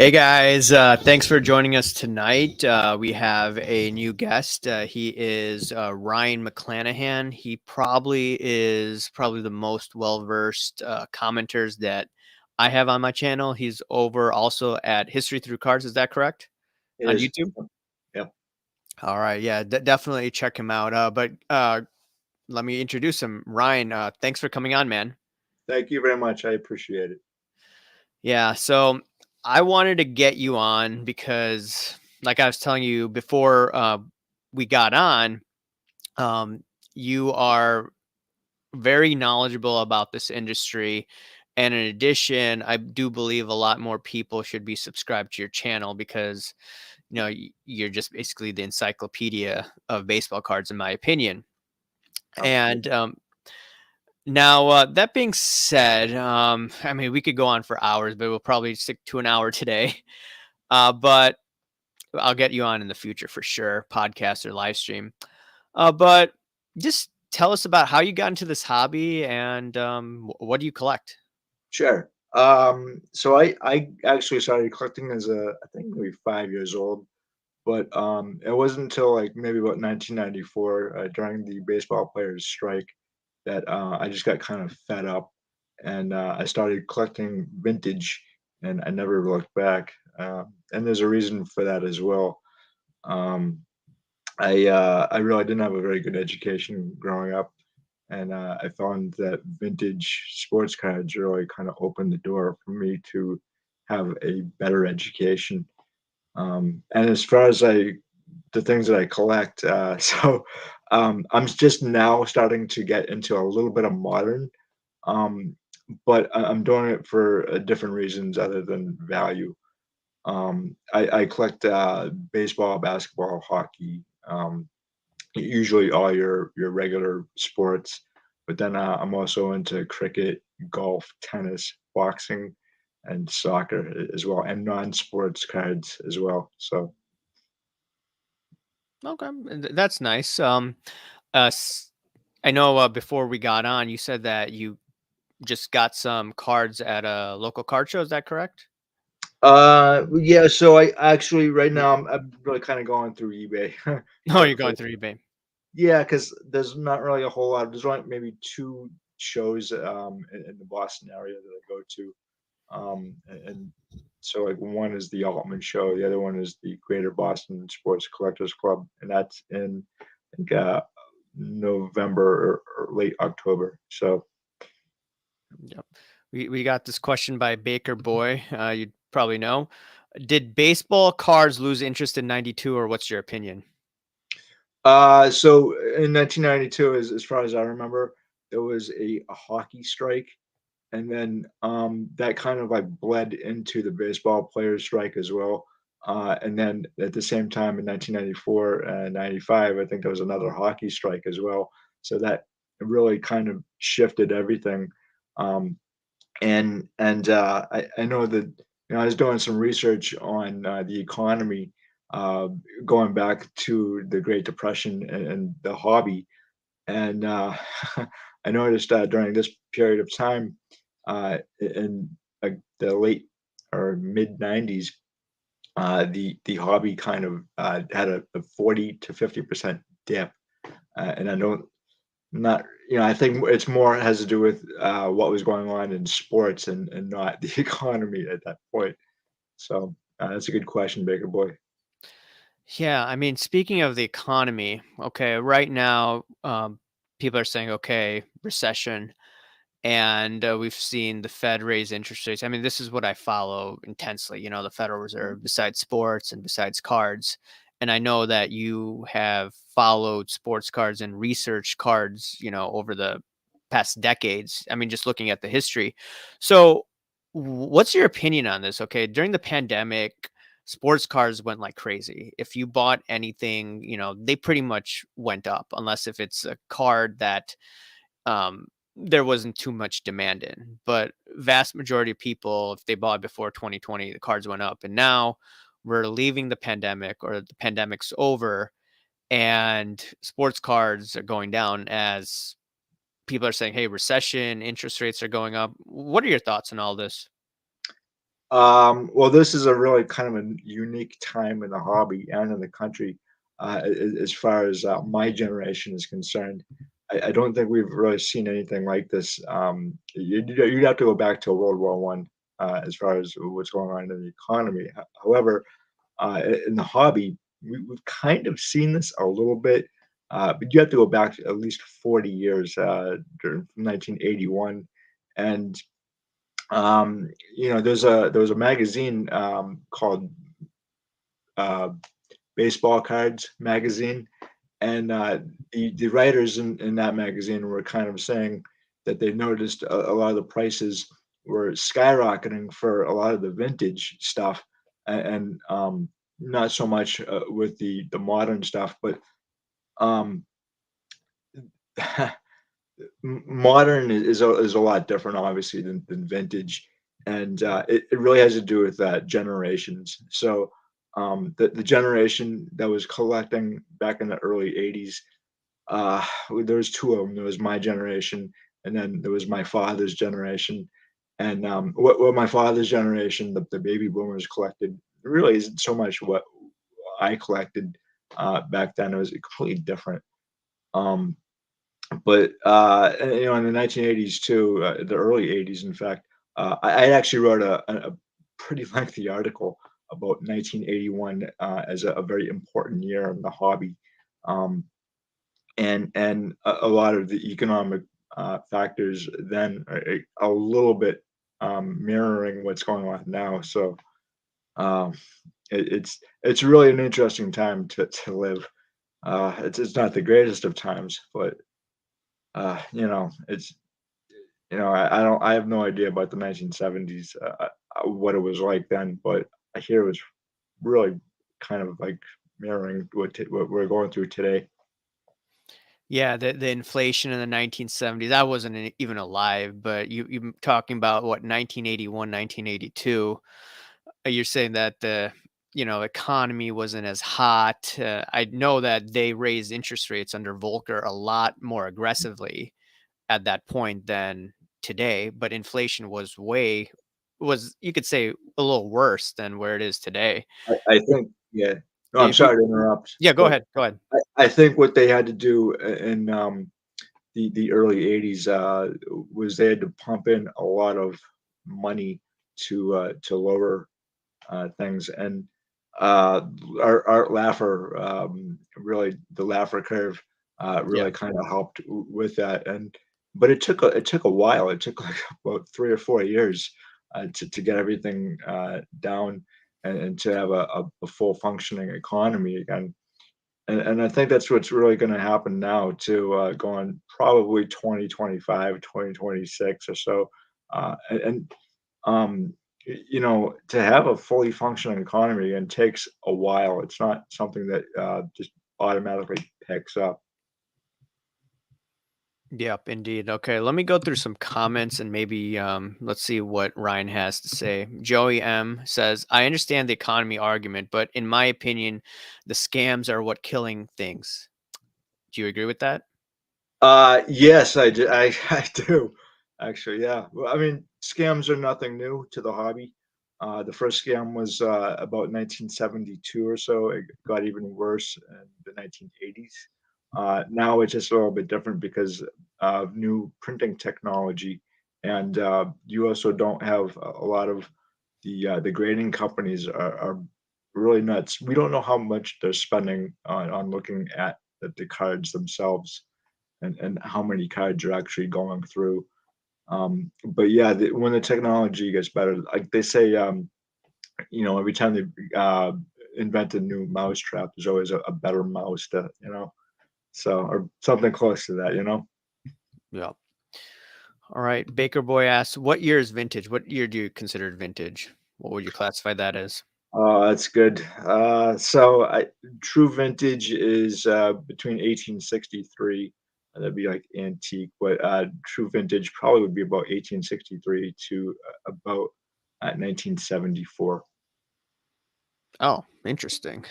Hey guys, thanks for joining us tonight. We have a new guest. He is Ryan McClanahan. He probably the most well-versed commenters that I have on my channel. He's over also at History Through Cards. Is that correct? It On is. YouTube? Yep. All right, yeah, definitely check him out. But let me introduce him. Ryan, thanks for coming on, man. Thank you very much. I appreciate it. Yeah, so I wanted to get you on because, like I was telling you before we got on, um, you are very knowledgeable about this industry. And in addition, I do believe a lot more people should be subscribed to your channel because, you're just basically the encyclopedia of baseball cards, in my opinion. Okay. And now, that being said, I mean, we could go on for hours, but we'll probably stick to an hour today. But I'll get you on in the future for sure, podcast or live stream. But just tell us about how you got into this hobby and what do you collect? Sure. So I actually started collecting as I think maybe 5 years old, but it wasn't until like maybe about 1994 during the baseball players strike that I just got kind of fed up, and I started collecting vintage, and I never looked back. And there's a reason for that as well. Um, I really didn't have a very good education growing up, and I found that vintage sports cards really kind of opened the door for me to have a better education. And as far as the things that I collect, I'm just now starting to get into a little bit of modern, um, but I'm doing it for different reasons other than value. I collect baseball, basketball, hockey, usually all your regular sports, but then I'm also into cricket, golf, tennis, boxing, and soccer as well, and non-sports cards as well. So Okay, that's nice. Uh, s- I know before we got on, you said that you just got some cards at a local card show. Is that correct? yeah, so I actually right now I'm really kind of going through eBay Oh, you're for going through eBay. yeah, because there's not really a whole lot. There's only maybe two shows in the Boston area that I go to. And so like one is the Altman Show, the other one is the Greater Boston Sports Collectors Club, and that's in I think November or late October. So Yep. We got this question by Baker Boy. You'd probably know. Did baseball cards lose interest in '92, or what's your opinion? so in 1992, as far as I remember, there was a hockey strike, and then that kind of like bled into the baseball players strike as well. And then at the same time in 1994 and 95, I think there was another hockey strike as well. So that really kind of shifted everything. Um, and I know that I was doing some research on the economy uh, going back to the Great Depression and the hobby, and I noticed during this period of time, in like the late or mid '90s, the hobby kind of had a 40 to 50% dip, and I don't not I think it's more has to do with what was going on in sports and not the economy at that point. So that's a good question, Baker Boy. Yeah, I mean, speaking of the economy, okay, right now, people are saying, okay, recession, and we've seen the Fed raise interest rates. I mean, this is what I follow intensely, the Federal Reserve, besides sports and besides cards. And I know that you have followed sports cards and researched cards, over the past decades. I mean, just looking at the history. So, what's your opinion on this? Okay, during the pandemic, sports cards went like crazy. If you bought anything, they pretty much went up, unless if it's a card that um, there wasn't too much demand in. But vast majority of people, if they bought before 2020, the cards went up. And now we're leaving the pandemic, or the pandemic's over, and sports cards are going down as people are saying, hey, recession, interest rates are going up. What are your thoughts on all this? Well, this is a really kind of a unique time in the hobby and in the country, as far as my generation is concerned. I don't think we've really seen anything like this. You'd have to go back to World War I as far as what's going on in the economy. However, in the hobby, we've kind of seen this a little bit, but you have to go back at least 40 years, during 1981, and there was a magazine called uh, Baseball Cards magazine, and the writers in that magazine were kind of saying that they noticed a lot of the prices were skyrocketing for a lot of the vintage stuff, and not so much with the modern stuff, but um, modern is a lot different, obviously, than vintage, and it really has to do with generations. So the generation that was collecting back in the early '80s, uh, there was two of them. There was my generation, and then there was my father's generation. And what my father's generation, the baby boomers collected, really isn't so much what I collected back then. It was completely different. Um, but in the 1980s too, the early '80s, in fact, I actually wrote a pretty lengthy article about 1981 as a very important year in the hobby, um, and a lot of the economic factors then are a little bit mirroring what's going on now. So um, it's really an interesting time to live. It's not the greatest of times, but it's I have no idea about the 1970s, what it was like then, but I hear it was really kind of like mirroring what we're going through today. Yeah, the inflation in the 1970s, I wasn't even alive, but you talking about what 1981, 1982. You're saying that the economy wasn't as hot. I know that they raised interest rates under Volcker a lot more aggressively at that point than today, but inflation was you could say a little worse than where it is today. I think, yeah. No, I'm If you sorry to interrupt, Yeah, go but ahead. Go ahead. I think what they had to do in the early '80s was they had to pump in a lot of money to lower things. And uh, Art Laffer, really, the Laffer curve, Yeah. really kind of helped with that. And but it took a while. It took like about 3 or 4 years to get everything down and to have a full functioning economy again. And I think that's what's really going to happen now too, going probably 2025, 2026 or so. And to have a fully functioning economy and takes a while. It's not something that just automatically picks up. Yep, indeed. Okay, let me go through some comments and maybe let's see what Ryan has to say. Joey M says, "I understand the economy argument, but in my opinion, the scams are what killing things." Do you agree with that? Yes, I do. I do actually. Yeah. Well, I mean, scams are nothing new to the hobby. The first scam was about 1972 or so. It got even worse in the 1980s. Now it's just a little bit different because of new printing technology, and you also don't have a lot of the grading companies are really nuts. We don't know how much they're spending on looking at the cards themselves and how many cards you're actually going through. But yeah, when the technology gets better, like they say, every time they invent a new mousetrap, there's always a better mouse so or something close to that. Yeah. All right. Baker Boy asks, "What year is vintage? What year do you consider vintage? What would you classify that as?" Oh, that's good. True vintage is between 1863. That'd be like antique, but true vintage probably would be about 1863 to about 1974. Oh, interesting.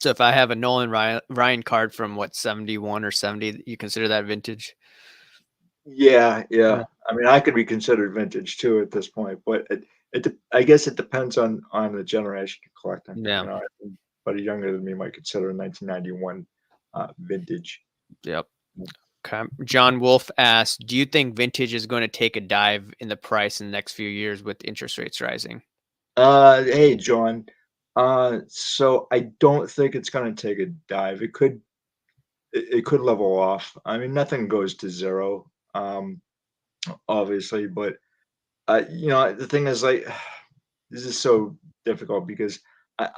So if I have a Nolan Ryan card from what 71 or 70, you consider that vintage? Yeah, Yeah. yeah. I mean, I could be considered vintage too at this point, but I guess it depends on the generation collecting. Yeah. You know, I think somebody younger than me might consider 1991 vintage. Yep. Okay. John Wolf asked, "Do you think vintage is going to take a dive in the price in the next few years with interest rates rising?" Hey, John. So I don't think it's gonna take a dive. It could level off. I mean, nothing goes to zero, obviously, but the thing is, like, this is so difficult because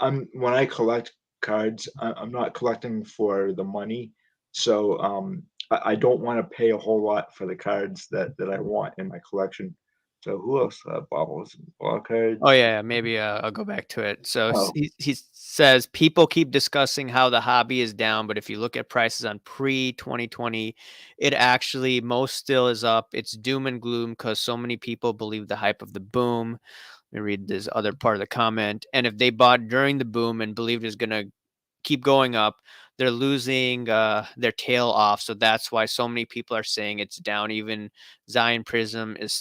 I'm when I collect cards, I'm not collecting for the money, so I don't want to pay a whole lot for the cards that I want in my collection. So who else? Bobbles, ball Oh cards. yeah, maybe I'll go back to it. So Oh, he says people keep discussing how the hobby is down, but if you look at prices on pre 2020, it actually most still is up. It's doom and gloom because so many people believe the hype of the boom. Let me read this other part of the comment. And if they bought during the boom and believed it's gonna keep going up, they're losing their tail off. So that's why so many people are saying it's down. Even Zion Prism is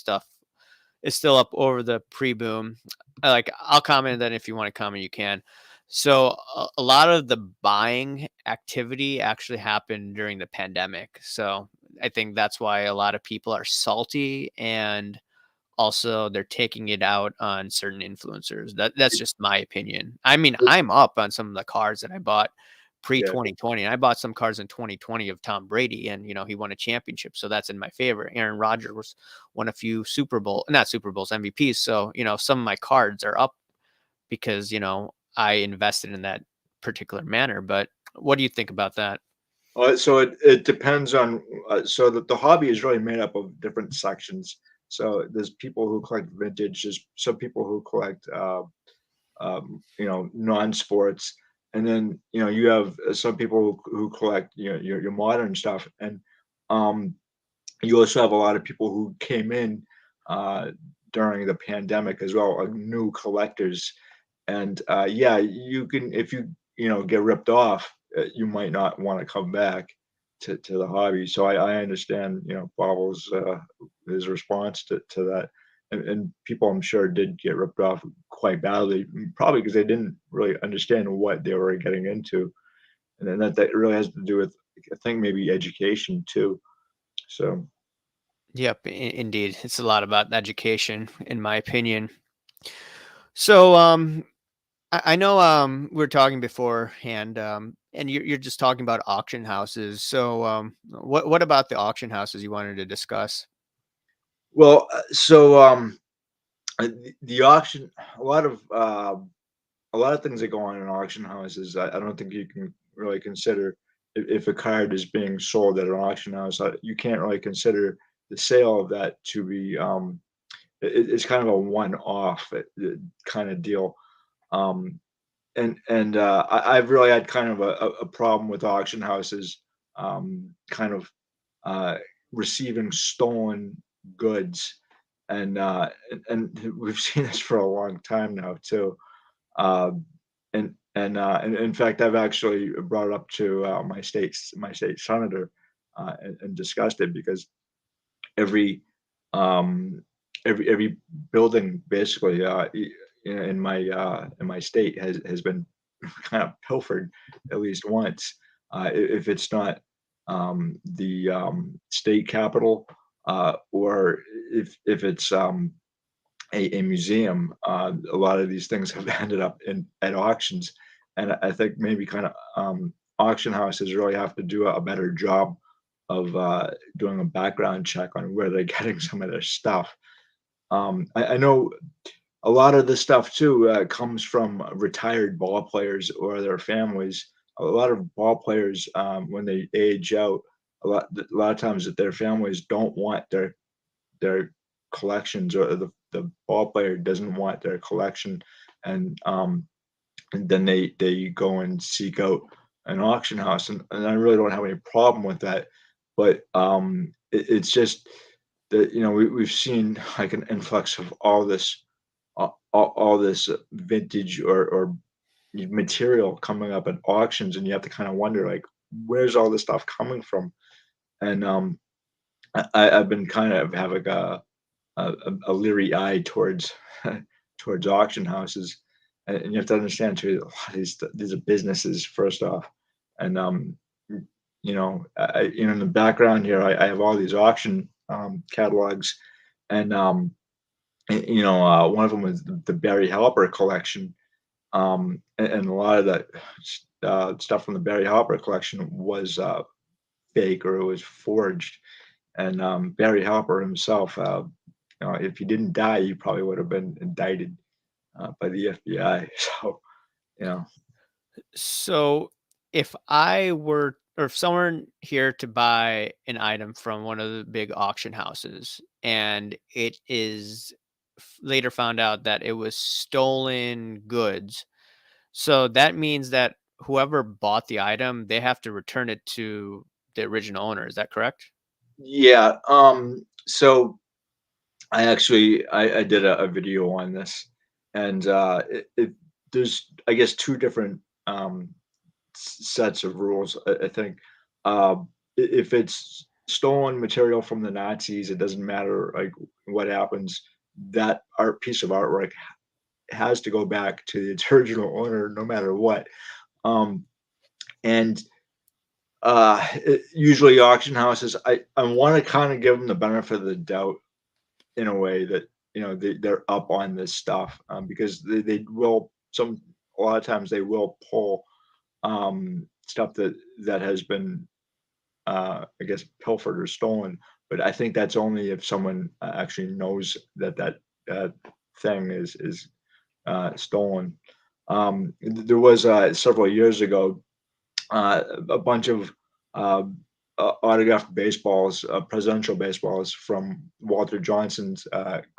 still up over the pre-boom. Like I'll comment that if you want to comment, you can. So a lot of the buying activity actually happened during the pandemic. So I think that's why a lot of people are salty and also they're taking it out on certain influencers. That's just my opinion. I mean, I'm up on some of the cards that I bought pre yeah. 2020. And I bought some cards in 2020 of Tom Brady and he won a championship. So that's in my favor. Aaron Rodgers won a few Super Bowl, not Super Bowls, MVPs. So, some of my cards are up because, I invested in that particular manner. But what do you think about that? So it depends on so that the hobby is really made up of different sections. So there's people who collect vintage. There's some people who collect non-sports, and then you have some people who collect your modern stuff, and um, you also have a lot of people who came in uh, during the pandemic as well, new collectors, and yeah, you can if get ripped off, you might not want to come back to the hobby. So I understand Bobbles his response to that, and people I'm sure did get ripped off quite badly, probably because they didn't really understand what they were getting into, and then that really has to do with I think maybe education too. So. Yep, indeed. It's a lot about education, in my opinion. So, I know we were talking beforehand, and you're just talking about auction houses. So, what about the auction houses you wanted to discuss? Well, the auction, a lot of a lot of things that go on in auction houses. I don't think you can really consider if a card is being sold at an auction house. You can't really consider the sale of that to be. It's kind of a one-off kind of deal. Um, I've really had kind of a problem with auction houses, kind of uh, receiving stolen goods, and we've seen this for a long time now too. Um, and in fact, I've actually brought it up to my state senator and discussed it because every um, every building basically in my state has been kind of pilfered at least once. If it's not the state capitol, or if it's a museum, a lot of these things have ended up in at auctions, and I think maybe kind of auction houses really have to do a better job of doing a background check on where they're getting some of their stuff. I know a lot of this stuff too comes from retired ball players or their families. A lot of ball players, when they age out, a lot of times that their families don't want their collections, or the ball player doesn't want their collection, and then they go and seek out an auction house, and I really don't have any problem with that, but it's just that we've seen like an influx of all this vintage or material coming up at auctions, and you have to kind of wonder like where's all this stuff coming from, and I've been kind of having a leery eye towards towards auction houses, and you have to understand too. A lot of these are businesses first off, and in the background here, I have all these auction catalogs, and one of them was the Barry Halper collection, and a lot of that stuff from the Barry Halper collection was fake or it was forged. And Barry Halper himself, if he didn't die, he probably would have been indicted by the FBI. So, you know, So if I were, or if someone here to buy an item from one of the big auction houses and it is later found out that it was stolen goods, so that means that whoever bought the item, they have to return it to the original owner. Is that correct? yeah. So I did a video on this, and there's I guess two different sets of rules. I think if it's stolen material from the Nazis, it doesn't matter like what happens. That art piece of artwork has to go back to its original owner, no matter what. Um, and usually auction houses, I want to kind of give them the benefit of the doubt in a way that they're up on this stuff because they will some a lot of times they will pull stuff that has been I guess pilfered or stolen. But I think that's only if someone actually knows that uh, thing is stolen. There was several years ago a bunch of uh, autographed baseballs, presidential baseballs from Walter Johnson's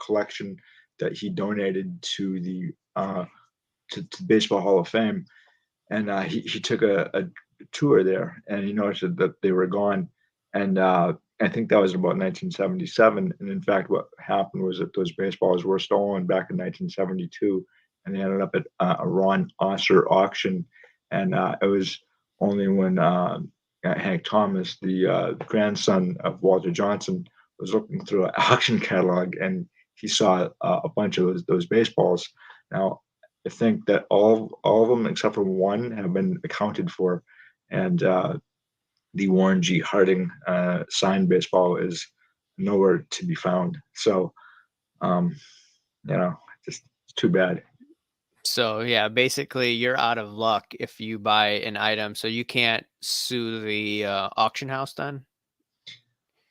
collection that he donated to the to Baseball Hall of Fame, and he took a tour there, and he noticed that they were gone, and I think that was about 1977. And in fact, what happened was that those baseballs were stolen back in 1972, and they ended up at a Ron Osser auction, and it was only when Hank Thomas, the grandson of Walter Johnson, was looking through an auction catalog, and he saw a bunch of those baseballs. Now, I think that all of them except for one have been accounted for, and the Warren G. Harding signed baseball is nowhere to be found. So, um, just it's too bad. So yeah, basically you're out of luck if you buy an item, so you can't sue the auction house then?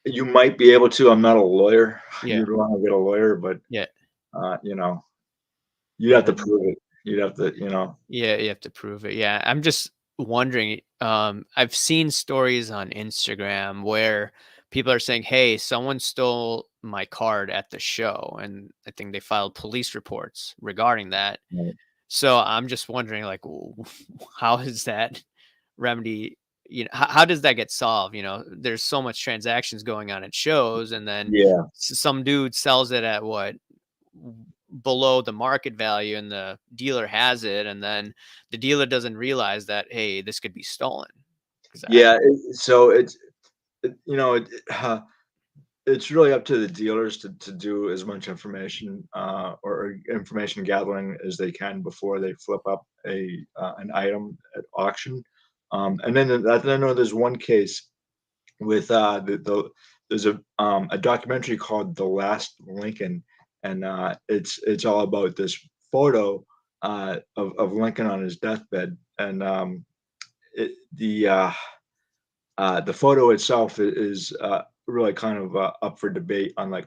You might be able to. I'm not a lawyer. Yeah. You'd want to get a lawyer, but Yeah. uh, you know, you'd have Yeah. to prove it. You'd have to. Yeah, you have to prove it. Yeah, I'm just wondering, I've seen stories on Instagram where people are saying, "Hey, someone stole my card at the show," and I think they filed police reports regarding that. Right. So I'm just wondering, like, how is that remedy? How does that get solved? There's so much transactions going on at shows, and then Yeah, some dude sells it at what below the market value, and the dealer has it, and then the dealer doesn't realize that, hey, this could be stolen. 'Cause yeah. So it's really up to the dealers to do as much information or information gathering as they can before they flip up an item at auction. And then I know there's one case with there's a documentary called The Last Lincoln, and it's all about this photo of Lincoln on his deathbed, and it, the photo itself is really kind of up for debate on like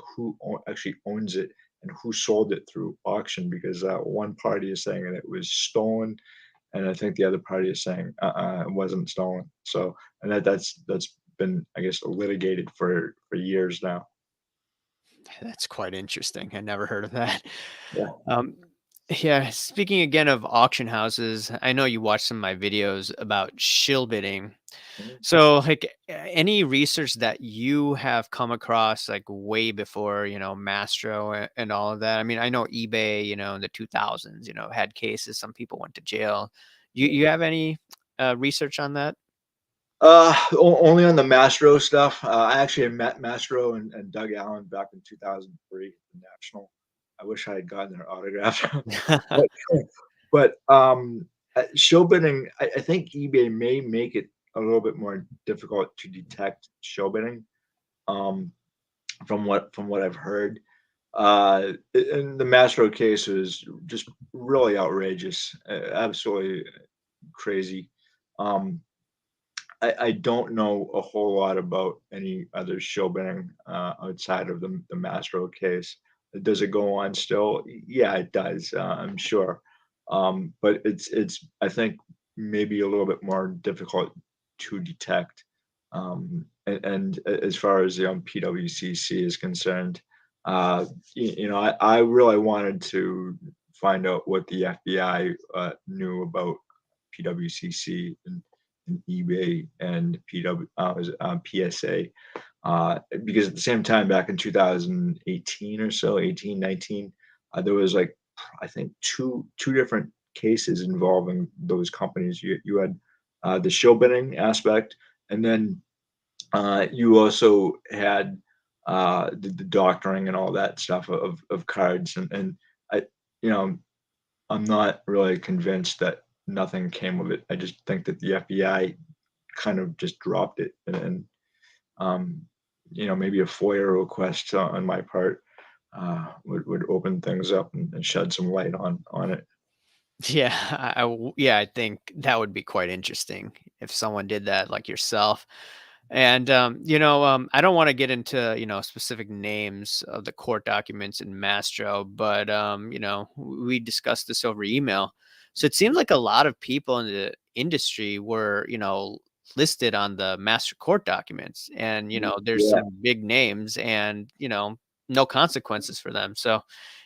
actually owns it and who sold it through auction because one party is saying that it was stolen, and I think the other party is saying it wasn't stolen. So, and that's been I guess litigated for years now. that's quite interesting. I never heard of that. Yeah. Um, yeah, speaking again of auction houses, I know you watched some of my videos about shill bidding. Mhm. So, like, any research that you have come across, like, way before, Mastro and all of that? I mean, I know eBay, in the 2000s, had cases, some people went to jail. You Yeah. you have any research on that? Only on the Mastro stuff. I actually met Mastro and Doug Allen back in 2003 at the National. I wish I had gotten their autograph. but show bidding, I think eBay may make it a little bit more difficult to detect show bidding. Um, from what I've heard. In the Mastro case was just really outrageous, absolutely crazy. Um, I don't know a whole lot about any other show banning outside of the Mastro case. Does it go on still? Yeah, it does. I'm sure, but it's I think maybe a little bit more difficult to detect. And as far as the PWCC is concerned, I really wanted to find out what the FBI knew about PWCC and eBay and PSA. Because at the same time, back in 2018 or so, 18, 19, there was like, I think two different cases involving those companies. You had the show bidding aspect, and then you also had the doctoring and all that stuff of cards. And I, you know, I'm not really convinced that nothing came of it. I just think that the FBI kind of just dropped it, and um, maybe a FOIA request on my part would open things up and shed some light on it. Yeah, yeah, I think that would be quite interesting if someone did that like yourself. And I don't want to get into specific names of the court documents in Mastro, but we discussed this over email. So it seems like a lot of people in the industry were listed on the master court documents, and there's Yeah. some big names, and no consequences for them. So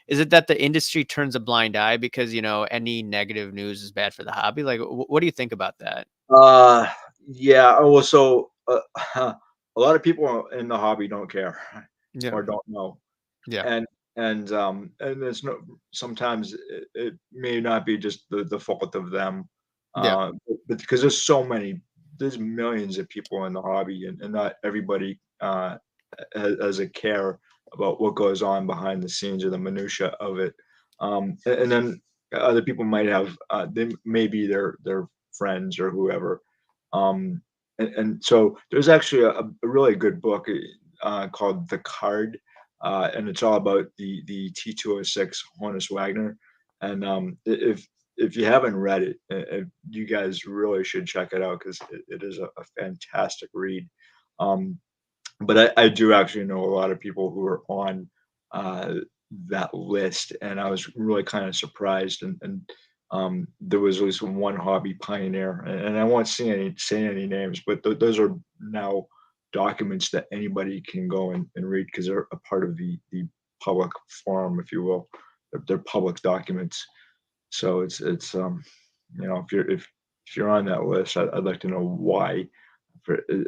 is it that the industry turns a blind eye because, any negative news is bad for the hobby? Like, what do you think about that? Uh, yeah. Oh, well, so a lot of people in the hobby don't care Yeah. or don't know, Yeah. and and there's no sometimes it may not be just the fault of them, Yeah. but because there's millions of people in the hobby, and not everybody has a care about what goes on behind the scenes or the minutia of it. And then other people might have they maybe their friends or whoever. And so there's actually a really good book called The Card, and it's all about the T206 Honus Wagner. And if you haven't read it, you guys really should check it out because it is a fantastic read. Um, but I do actually know a lot of people who are on uh, that list, and I was really kind of surprised. And there was at least one hobby pioneer, and I won't say any names, but those are now documents that anybody can go and read because they're a part of the public forum, if you will. They're public documents. So if you're on that list, I'd like to know why,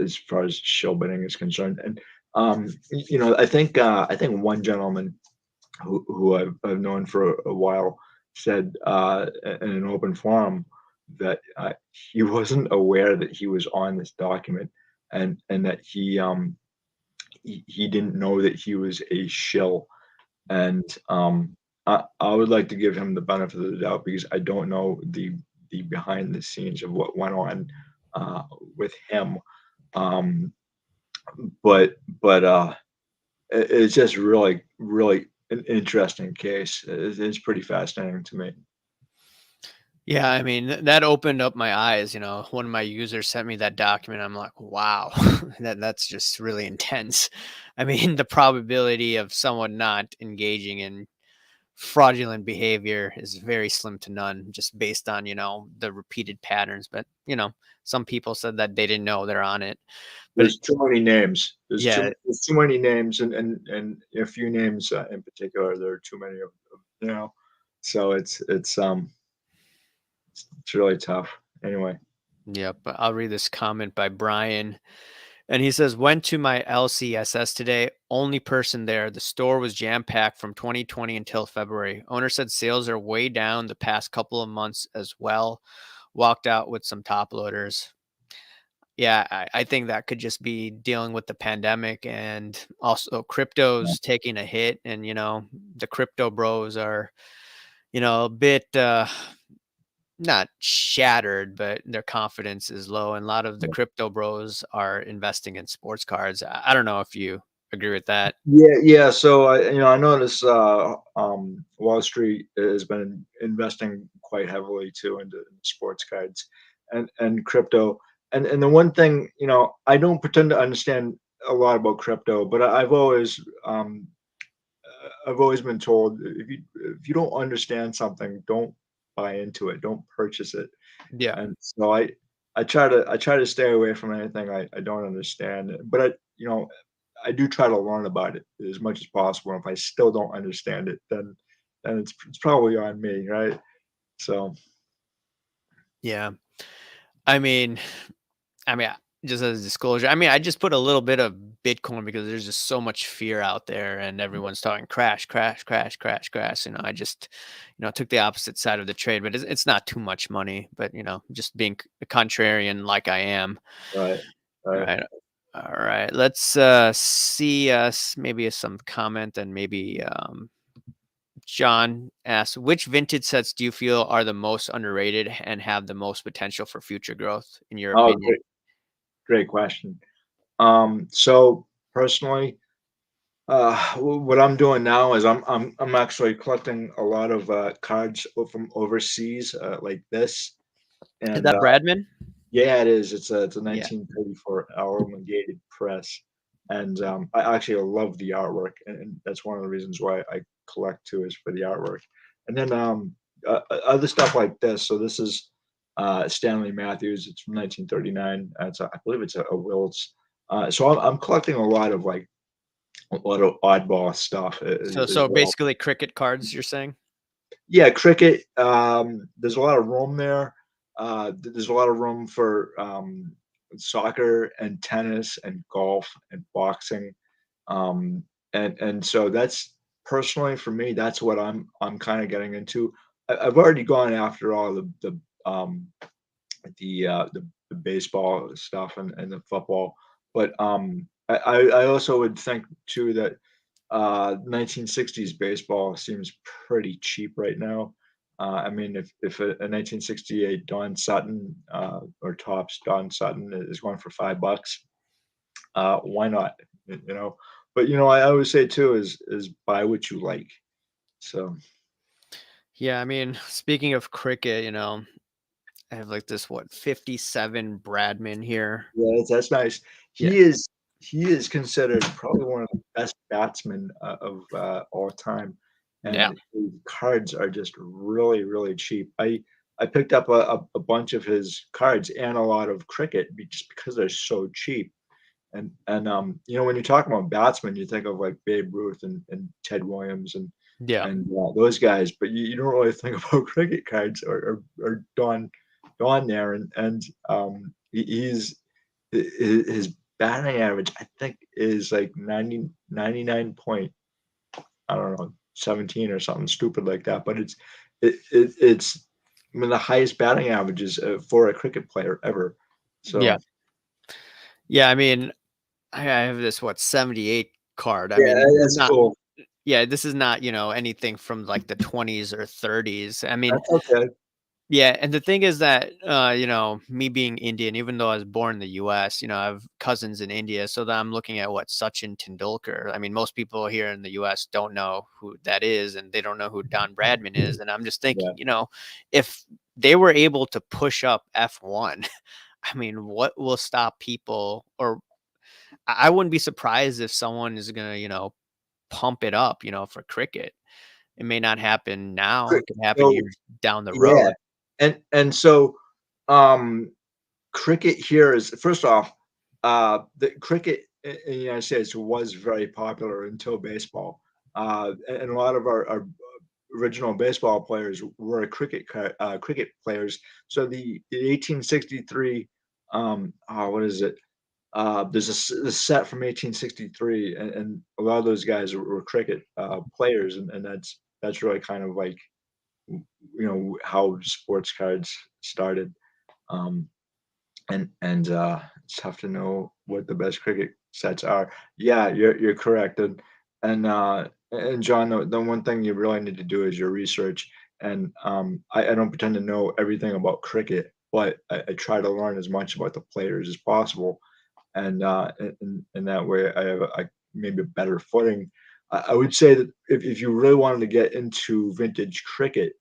as far as show bidding is concerned. And I think one gentleman who I've known for a while said in an open forum that he wasn't aware that he was on this document, and that he didn't know that he was a shill. And I would like to give him the benefit of the doubt because I don't know the behind the scenes of what went on uh, with him. Um, but it's just really an interesting case. It's pretty fascinating to me. Yeah, I mean, that opened up my eyes. One of my users sent me that document. I'm like, wow, that's just really intense. I mean, the probability of someone not engaging in fraudulent behavior is very slim to none, just based on the repeated patterns. But some people said that they didn't know they're on it. But There's too many names. yeah, There's too many names, and a few names in particular. There are too many of them. So it's really tough. Anyway, yep. I'll read this comment by Brian. And he says, went to my LCSS today. Only person there. The store was jam packed from 2020 until February. Owner said sales are way down the past couple of months as well. Walked out with some top loaders. Yeah, I think that could just be dealing with the pandemic and also Yeah. crypto's taking a hit and, the crypto bros are, a bit, not shattered, but their confidence is low, and a lot of the crypto bros are investing in sports cards. I don't know if you agree with that. Yeah, yeah. So I notice Wall Street has been investing quite heavily too into sports cards and crypto. And the one thing, I don't pretend to understand a lot about crypto, but I've always been told if you don't understand something, don't buy into it, don't purchase it. Yeah. And so I try to stay away from anything I don't understand. But I do try to learn about it as much as possible. If I still don't understand it, then it's probably on me, right? So Yeah. I mean I mean, just as a disclosure, I just put a little bit of Bitcoin because there's just so much fear out there and everyone's talking crash, crash, crash, crash, crash. I just, took the opposite side of the trade, but it's not too much money, but, just being a contrarian like I am. right, All right. right. All right. Let's see maybe some comment and maybe John asks, which vintage sets do you feel are the most underrated and have the most potential for future growth, in your Oh, opinion? great question. So personally, what I'm doing now is I'm actually collecting a lot of cards from overseas, like this, Is and that Bradman? yeah, it is. It's a Yeah. 1934 elongated press, and I actually love the artwork, and that's one of the reasons why I collect too is for the artwork. And then other stuff like this. So this is Stanley Matthews. It's from 1939. I believe it's a Wills. So I'm collecting a lot of oddball stuff as So well. basically cricket cards, you're saying? Yeah, cricket. There's a lot of room there. There's a lot of room for soccer and tennis and golf and boxing. Um, and so that's personally for me. That's what I'm kind of getting into. I've already gone after all the baseball stuff and the football, but I also would think too that 1960s baseball seems pretty cheap right now. I mean, if a 1968 Don Sutton or tops Don Sutton is going for $5, why not? You know, but I always say too is buy what you like. So Yeah, speaking of cricket, I have like this 57 Bradman here. yeah, that's nice. Yeah. He is considered probably one of the best batsmen of all time, Yeah. and his cards are just really, really cheap. I picked up a bunch of his cards and a lot of cricket just because they're so cheap. And when you talk about batsmen, you think of like Babe Ruth and Ted Williams Yeah. and those guys, but you don't really think about cricket cards or Don there, and his batting average, I think, is like 99 point, I don't know, 17 or something stupid like that. But it's I mean the highest batting averages for a cricket player ever. Yeah. So Yeah, I have this 78 card. yeah, This is that's not cool. yeah, this is not, anything from like the 20s or 30s. That's okay. Yeah, and the thing is that, me being Indian, even though I was born in the US, I have cousins in India, so that I'm looking at what Sachin Tendulkar. Most people here in the US don't know who that is, and they don't know who Don Bradman is. And I'm just Yeah. thinking, if they were able to push up F1, what will stop people? Or I wouldn't be surprised if someone is gonna, pump it up, for cricket. It may not happen now, Cri- it could happen So years down the yeah, road. and so um cricket here is first off, the cricket in the United States was very popular until baseball, and a lot of our original baseball players were cricket players. So the 1863, what is it? There's a set from 1863, and a lot of those guys were cricket players, and that's really kind of like how sports cards started. Um, and it's tough to know what the best cricket sets are. Yeah, you're correct, and John, the one thing you really need to do is your research. And I don't pretend to know everything about cricket, but I try to learn as much about the players as possible, and in that way, I have maybe a better footing. I would say that if you really wanted to get into vintage cricket,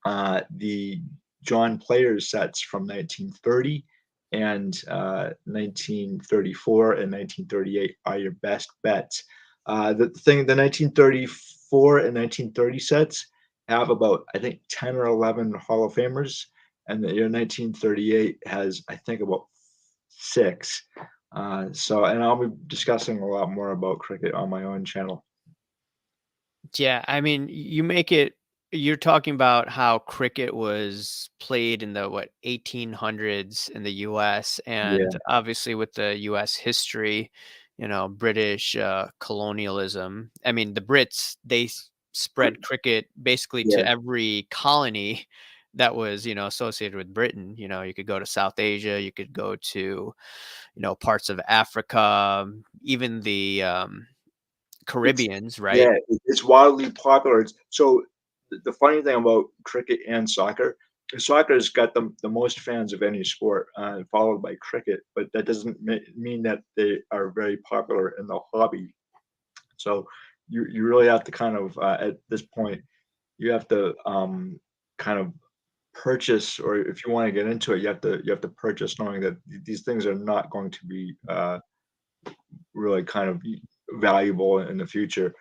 the John Players sets from 1930 and 1934 and 1938 are your best bets. The 1934 and 1930 sets have about, I think, 10 or 11 Hall of Famers, and the year 1938 has, I think, about six. And I'll be discussing a lot more about cricket on my own channel. Yeah, I mean, you're talking about how cricket was played in the what 1800s in the US, and Yeah, obviously with the US history, British colonialism. I mean, the Brits spread cricket basically yeah. to every colony that was, associated with Britain. You could go to South Asia, you could go to, parts of Africa, even the It's Caribbeans, right? yeah, it's wildly popular. It's so the funny thing about cricket and soccer is soccer's got the most fans of any sport, followed by cricket, but that doesn't mean that they are very popular in the hobby. So you really have to kind of, at this point, you have to, kind of purchase, or if you wanna get into it, you have to purchase knowing that these things are not going to be, really kind of valuable in the future.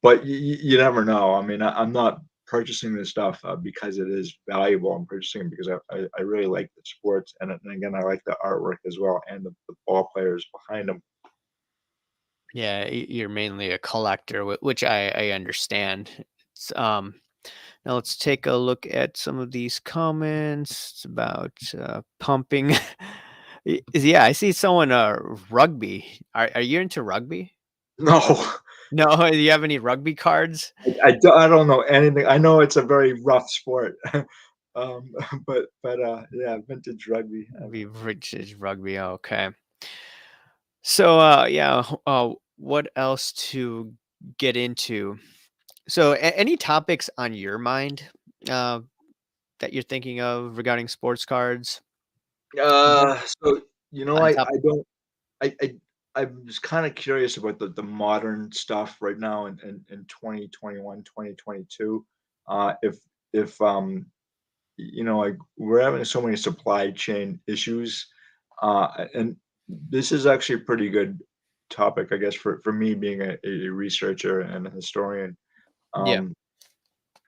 But you never know. I mean, I'm not purchasing this stuff because it is valuable. I'm purchasing it because I really like the sports, and again, I like the artwork as well, and the ball players behind them. Yeah, you're mainly a collector, which I understand. It's, now let's take a look at some of these comments. It's about pumping. Yeah, I see someone rugby. Are you into rugby? No, No, do you have any rugby cards? I don't know anything. I know it's a very rough sport, um, but yeah, vintage rugby. Which is rugby. Okay. So yeah, what else to get into? So any topics on your mind uh that you're thinking of regarding sports cards? Mhm. So you know, On I top don't. I I'm just kinda curious about the modern stuff right now in 2021, 2022. If, like, we're having so many supply chain issues, and this is actually a pretty good topic, I guess, for me being a researcher and a historian. Yeah. Um,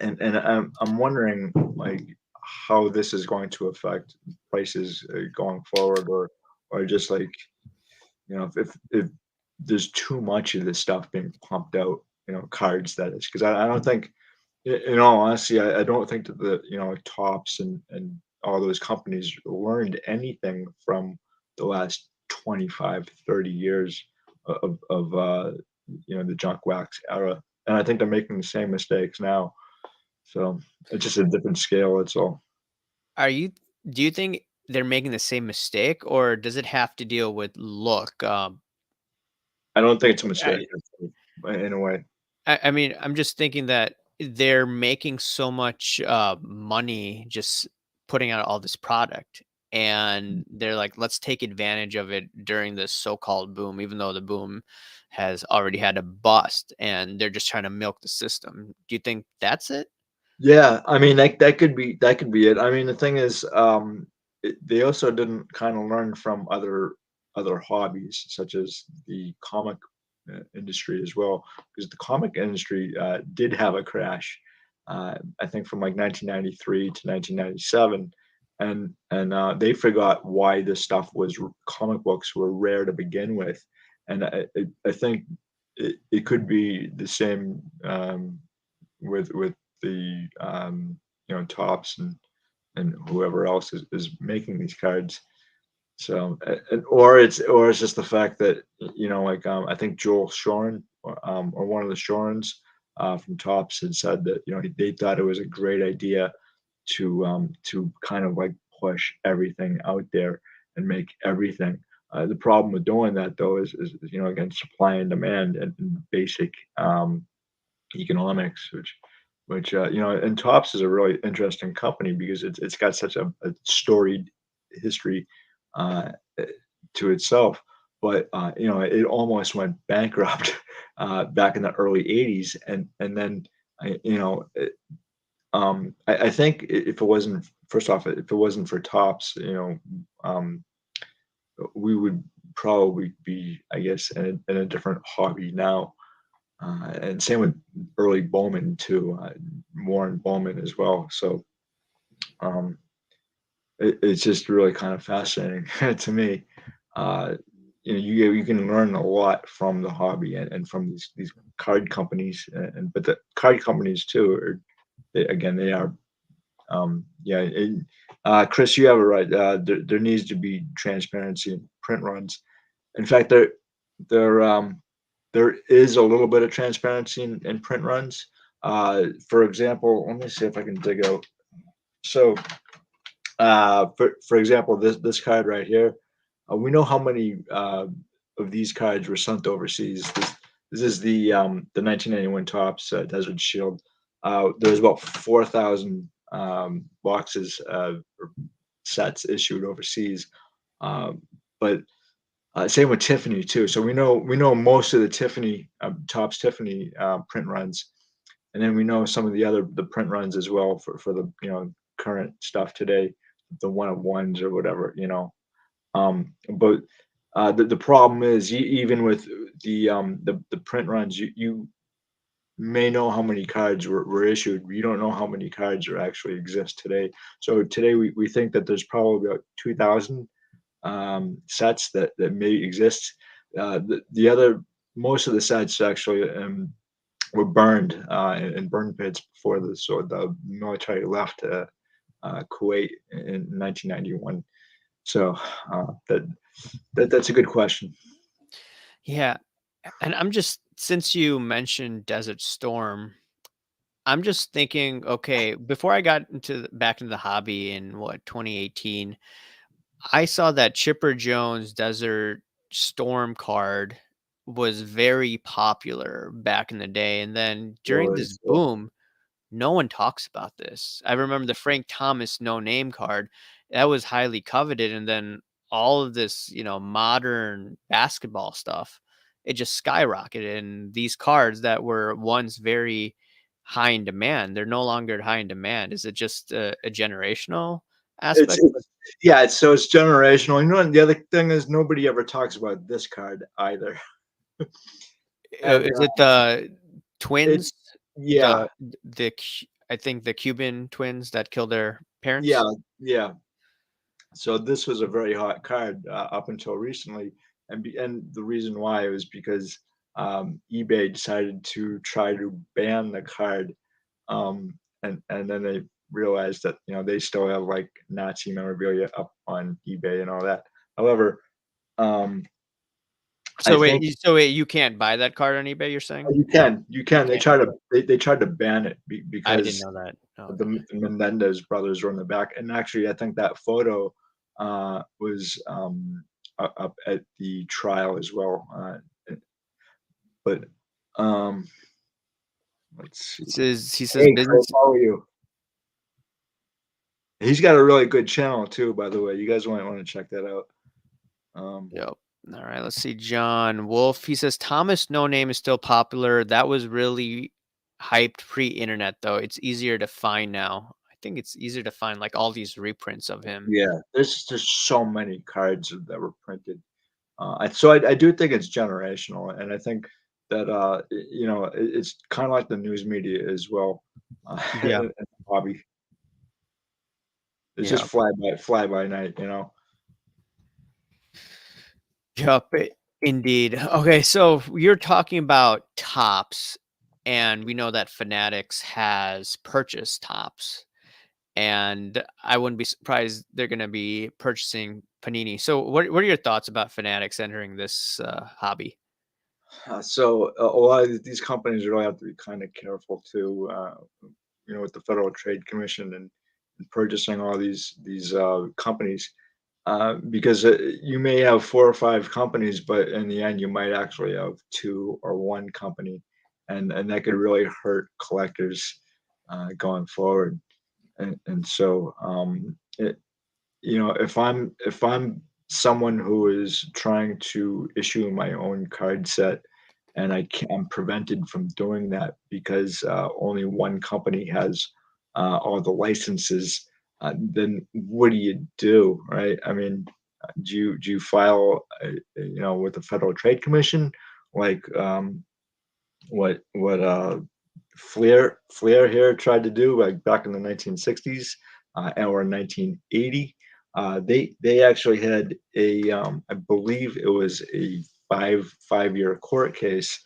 and I'm wondering, like, how this is going to affect prices, going forward, or just, like, if there's too much of this stuff being pumped out, cards that is, because I don't think, in all honesty, I don't think that Tops and all those companies learned anything from the last 25, 30 years of the junk wax era. And I think they're making the same mistakes now. So it's just a different scale, that's all. Are you Do you think they're making the same mistake, or does it have to deal with look? I don't think it's a I mistake, in a way. I mean, I'm just thinking that they're making so much money just putting out all this product, and they're like, let's take advantage of it during this so-called boom, even though the boom has already had a bust, and they're just trying to milk the system. Do you think that's it? Yeah, I mean, that could be it. I mean, the thing is, they also didn't kind of learn from other hobbies, such as the comic industry as well, because the comic industry did have a crash. I think from like 1993 to 1997, and they forgot why this stuff was comic books were rare to begin with, and I think it could be the same, with the Tops and whoever else is making these cards. So or it's just the fact that like, I think Joel Shorin, or one of the Shorins from Tops had said that they thought it was a great idea to kind of like push everything out there and make everything. The problem with doing that though is again supply and demand and basic economics, which and Tops is a really interesting company because it's got such a storied history uh, eh, to itself. But it almost went bankrupt back in the early '80s, and then I think if it wasn't first off, if it wasn't for Tops, um, we would probably be, I guess, in a different hobby now. And same with early Bowman too, Warren Bowman as well. So um, it's just really kind of fascinating to me. Uh, you can learn a lot from the hobby and from these card companies, but the card companies too are again they are yeah. Chris, you have it right. There needs to be transparency in print runs. In fact, there there is a little bit of transparency in print runs. For example, let me see if I can dig out. So, for example, this card right here, we know how many of these cards were sent overseas. This is the 1991 Topps Desert Shield. There's about 4,000 boxes or sets issued overseas. Um, but same with Tiffany too. So we know most of the Tiffany Topps Tiffany print runs, and then we know some of the print runs as well for the current stuff today, the one of ones or whatever. But the problem is even with the print runs, you may know how many cards were issued. You don't know how many cards are actually exist today. So today we think that there's probably about 2,000 sets that may exist. The other most of the sets actually were burned in burn pits before the military left Kuwait in 1991. So that's a good question. Yeah. And I'm just since you mentioned Desert Storm, I'm just thinking, okay, before I got back into the hobby in what 2018, I saw that Chipper Jones Desert Storm card was very popular back in the day. And then during this So boom, no one talks about this. I remember the Frank Thomas no name card that was highly coveted, and then all of this, modern basketball stuff, it just skyrocketed. And these cards that were once very high in demand, they're no longer high in demand. Is it just a generational it's, aspect? it's yeah, it's generational. And the other thing is nobody ever talks about this card either. And Is it the it twins? yeah, I think the Cuban twins that killed their yeah, parents. yeah. So this was a very hot card up until recently, and the reason why was because eBay decided to try to ban the card, and then they realized that they still have like Nazi memorabilia up on eBay and all that. However, um, I think So wait, you can't buy that card on eBay, you're saying? you can. You can't? They tried to ban it I didn't because know that. Oh, okay. the Menendez brothers were in the back, and actually, I think that photo was up at the trial as well. But um, let's see. He says Hey, Chris, business. how are you? He's got a really good channel too, by the way. You guys might want to check that out. Um, Yep. All right, let's see. John Wolf. He says Thomas No Name is still popular. That was really hyped pre-internet though. It's easier to find now. I think it's easier to find like all these reprints of him. yeah, there's so many cards that were printed. I do think it's generational, and I think that it's kind of like the news media as well. Yeah. And hobby, it's just Yeah. fly by night. Yup, indeed. Okay, so you're talking about Tops, and we know that Fanatics has purchased Tops, and I wouldn't be surprised they're going to be purchasing Panini. So, what are your thoughts about Fanatics entering this hobby? So a lot of these companies really have to be kind of careful too. With the Federal Trade Commission and purchasing all these companies. because you may have 4 or 5 companies, but in the end, you might actually have 2 or 1 company, and that could really hurt collectors, going forward. And so, if I'm someone who is trying to issue my own card set and I'm prevented from doing that because only one company has all the licenses, then what do, right? I mean, do you file, with the Federal Trade Commission, like what Flair here tried to do, like, back in the 1960s, or 1980. They actually had I believe it was a five-year court case.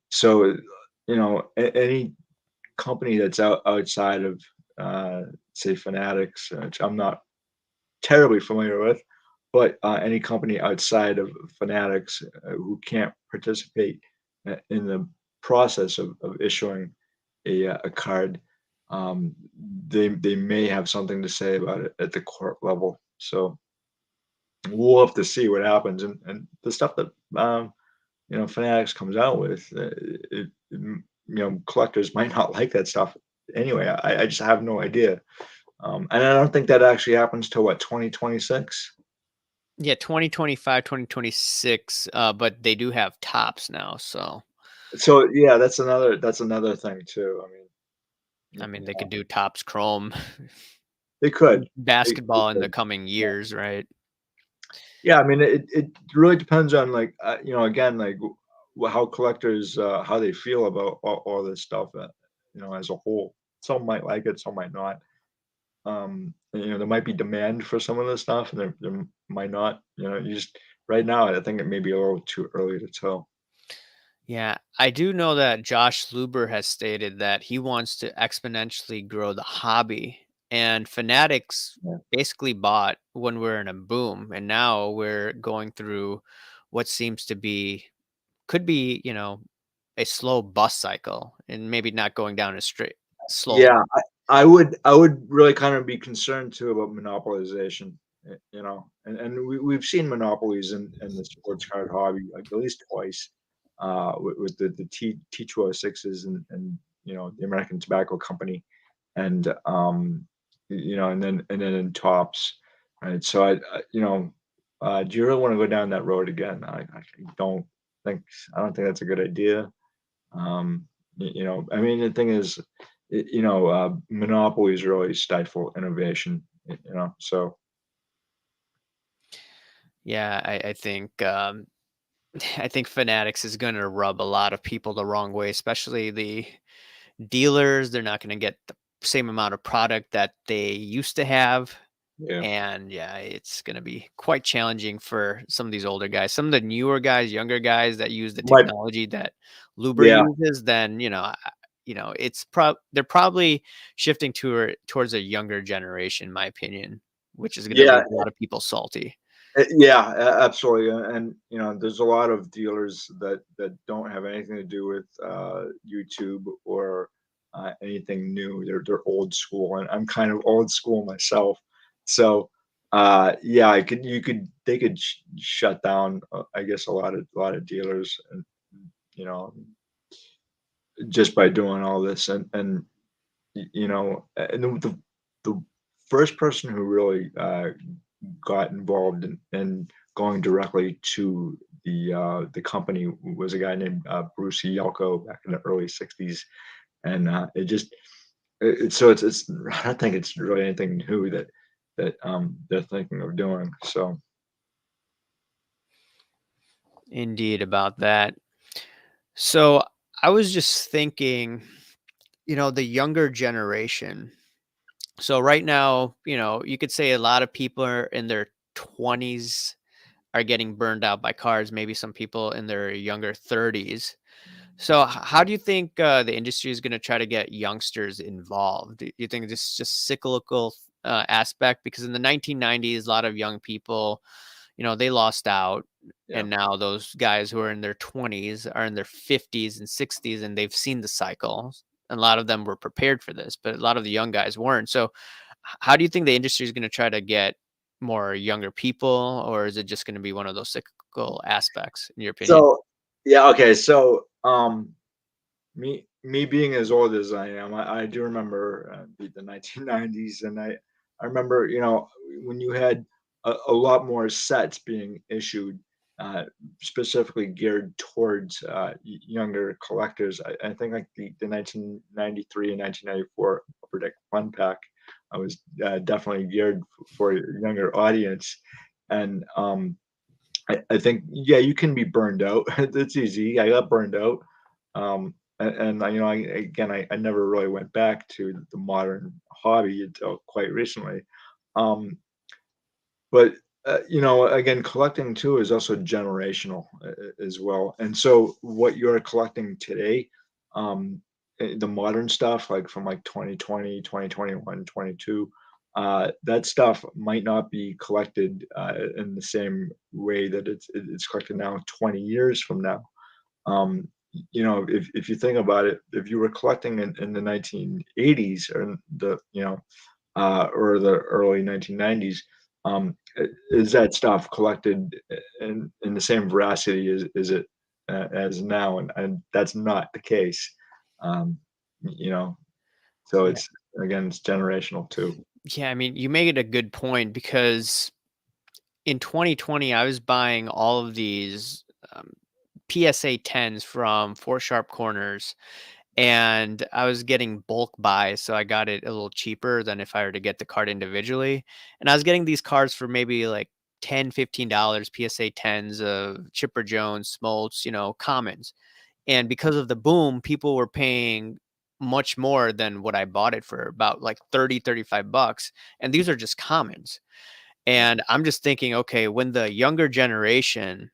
So, any company that's outside of, say, Fanatics, which I'm not terribly familiar with, but any company outside of Fanatics who can't participate in the process of issuing a card, um, they may have something to say about it at the court level. So we'll have to see what happens, and the stuff that Fanatics comes out with, collectors might not like that stuff anyway. I just have no idea, and I don't think that actually happens till what, 2026. Yeah, 2025, 2026, but they do have tops now, so, So yeah, that's another thing too. I mean, I mean, they could do tops chrome they could. They basketball in the could. coming Yeah. years, right? Yeah, I mean, it really depends on, like, again, like, how collectors, how they feel about all this stuff, as a whole. Some might like it, some might not. There might be demand for some of this stuff, and there might not. You just right now, I think it may be a little too early to tell. Yeah, I do know that Josh Luber has stated that he wants to exponentially grow the hobby, and Fanatics Yeah. basically bought when we're in a boom, and now we're going through what seems to be could be, a slow bus cycle and maybe not going down as straight slowly. Yeah, I would really kind of be concerned too about monopolization, and we've seen monopolies in the sports card hobby, like, at least twice, with the T206s and the American Tobacco Company, and and then in Tops, right? So do you really want to go down that road again? I don't think I don't think that's a good idea. I mean, the thing is, monopolies really stifle innovation, so Yeah, I think I think Fanatics is going to rub a lot of people the wrong way, especially the dealers. They're not going to get the same amount of product that they used to have. yeah. And yeah, it's going to be quite challenging for some of these older guys. Some of the newer guys, younger guys that use the Might technology that Luber Yeah, uses, then they're probably shifting towards a younger generation, in my opinion, which is going to yeah, leave a lot of people salty. yeah, absolutely, and, there's a lot of dealers that don't have anything to do with, YouTube or, anything new. They're old school, and I'm kind of old school myself. So, yeah, I could you could they could shut down, I guess, a lot of dealers, and, you know, just by doing all this, and the first person who really got involved in going directly to the company was a guy named Bruce Yelko back in the early '60s, and it's I don't think it's really anything new that they're thinking of doing. So Indeed, about that. So I was just thinking, the younger generation. So right now, you could say a lot of people are in their 20s are getting burned out by cars, maybe some people in their younger 30s. So how do you think the industry is going to try to get youngsters involved? Do you think this is just cyclical aspect? Because in the 1990s, a lot of young people, they lost out. yeah, And now those guys who are in their 20s are in their 50s and 60s, and they've seen the cycle. And a lot of them were prepared for this, but a lot of the young guys weren't. So how do you think the industry is going to try to get more younger people, or is it just going to be one of those cyclical aspects, in your opinion? So, yeah, okay. So, me being as old as I am, I do remember the 1990s, and I remember, when you had a lot more sets being issued, uh, specifically geared towards younger collectors. I think like the 1993 and 1994 Upper Deck Fun Pack, I was definitely geared for a younger audience, and I think, yeah, you can be burned out. It's easy. I got burned out. I never really went back to the modern hobby until quite recently. Um, but again, collecting too is also generational as well. And so, what you're collecting today, the modern stuff, like from like 2020, 2021, 22, that stuff might not be collected in the same way that it's collected now 20 years from now. If you think about it, if you were collecting in the 1980s or the early 1990s, is that stuff collected in the same veracity as it as now? And that's not the case. Um, you know, so Yeah. it's again, it's generational too. Yeah, I mean, you make it a good point because in 2020, I was buying all of these um, PSA 10s from Four Sharp Corners, and I was getting bulk buys, so I got it a little cheaper than if I were to get the card individually. And I was getting these cards for maybe like $10, $15 PSA 10s of Chipper Jones, Smoltz, commons. And because of the boom, people were paying much more than what I bought it for, about like 30, $35. And these are just commons. Yeah. And I'm just thinking, okay, when the younger generation,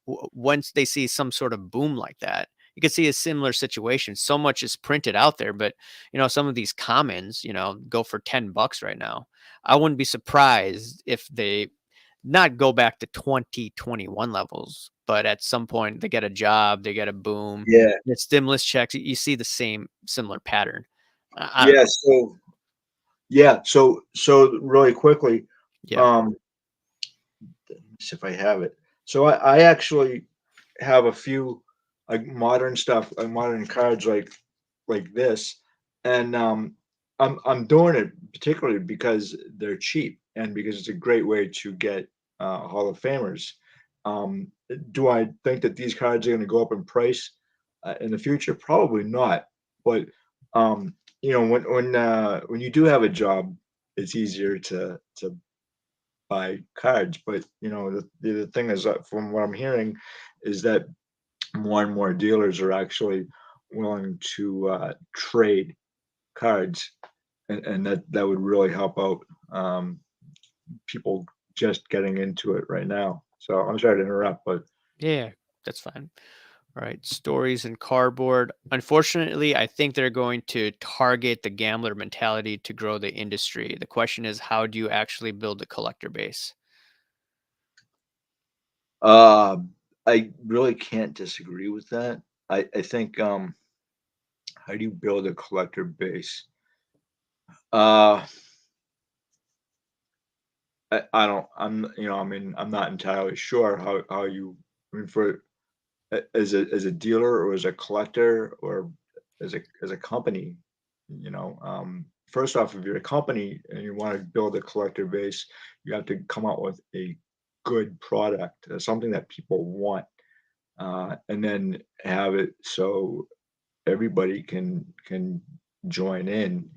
once they see some sort of boom like that, you could see a similar situation. So much is printed out there, but some of these commons, go for $10 right now. I wouldn't be surprised if they not go back to 2021 levels, but at some point they get a job, they get a boom, Yeah. get stimulus checks. You see the same similar pattern. I don't Yeah. know. So yeah. So really quickly, Yeah. um, let me see if I have it. So I actually have a few like modern stuff, like modern cards like this, and I'm doing it particularly because they're cheap and because it's a great way to get Hall of Famers. Do I think that these cards are going to go up in price in the future? Probably not. But when you do have a job, it's easier to buy cards. But the thing is that from what I'm hearing is that more and more dealers are actually willing to trade cards, and that would really help out people just getting into it right now. So I'm sorry to interrupt, but Yeah, that's fine. All right, stories and cardboard. Unfortunately, I think they're going to target the gambler mentality to grow the industry. The question is, how do you actually build a collector base? uh, I really can't disagree with that. I think how do you build a collector base? Uh, I don't. I mean, I'm not entirely sure how you. I mean, for as a dealer or as a collector or as a company, first off, if you're a company and you want to build a collector base, you have to come out with a good product, something that people want, and then have it so everybody can join in,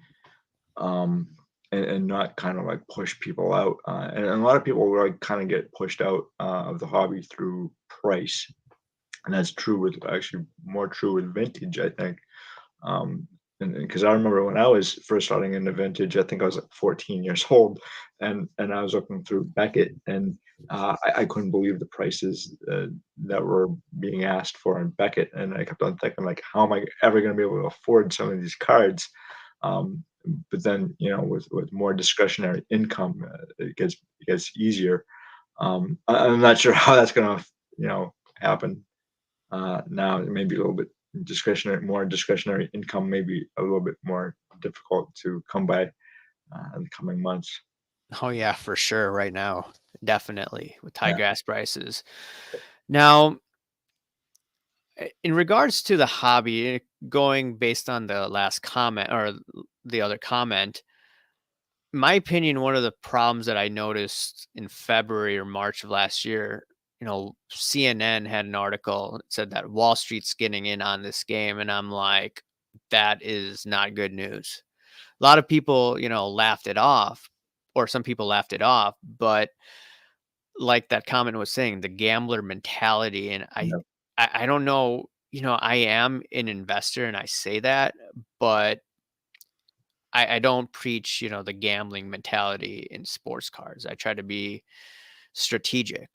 and not kind of like push people out. And a lot of people like kind of get pushed out of the hobby through price, and that's true with actually more true with vintage, I think. Um, and because I remember when I was first starting into vintage, I think I was like 14 years old, and I was looking through Beckett, and I couldn't believe the prices that were being asked for in Beckett, and I kept on thinking like, how am I ever going to be able to afford some of these cards? Um, but then, with more discretionary income, it gets easier. I'm not sure how that's going to happen now. Maybe a little bit more discretionary income, maybe a little bit more difficult to come by in the coming months. Oh yeah, for sure. Right now, definitely with high gas prices. Now, in regards to the hobby, going based on the last comment or the other comment, my opinion, one of the problems that I noticed in February or March of last year, CNN had an article that said that Wall Street's getting in on this game. And I'm like, that is not good news. A lot of people, laughed it off, or some people laughed it off. But like that comment was saying, the gambler mentality. And Yeah, I don't know, I am an investor and I say that, but I don't preach, the gambling mentality in sports cards. I try to be strategic.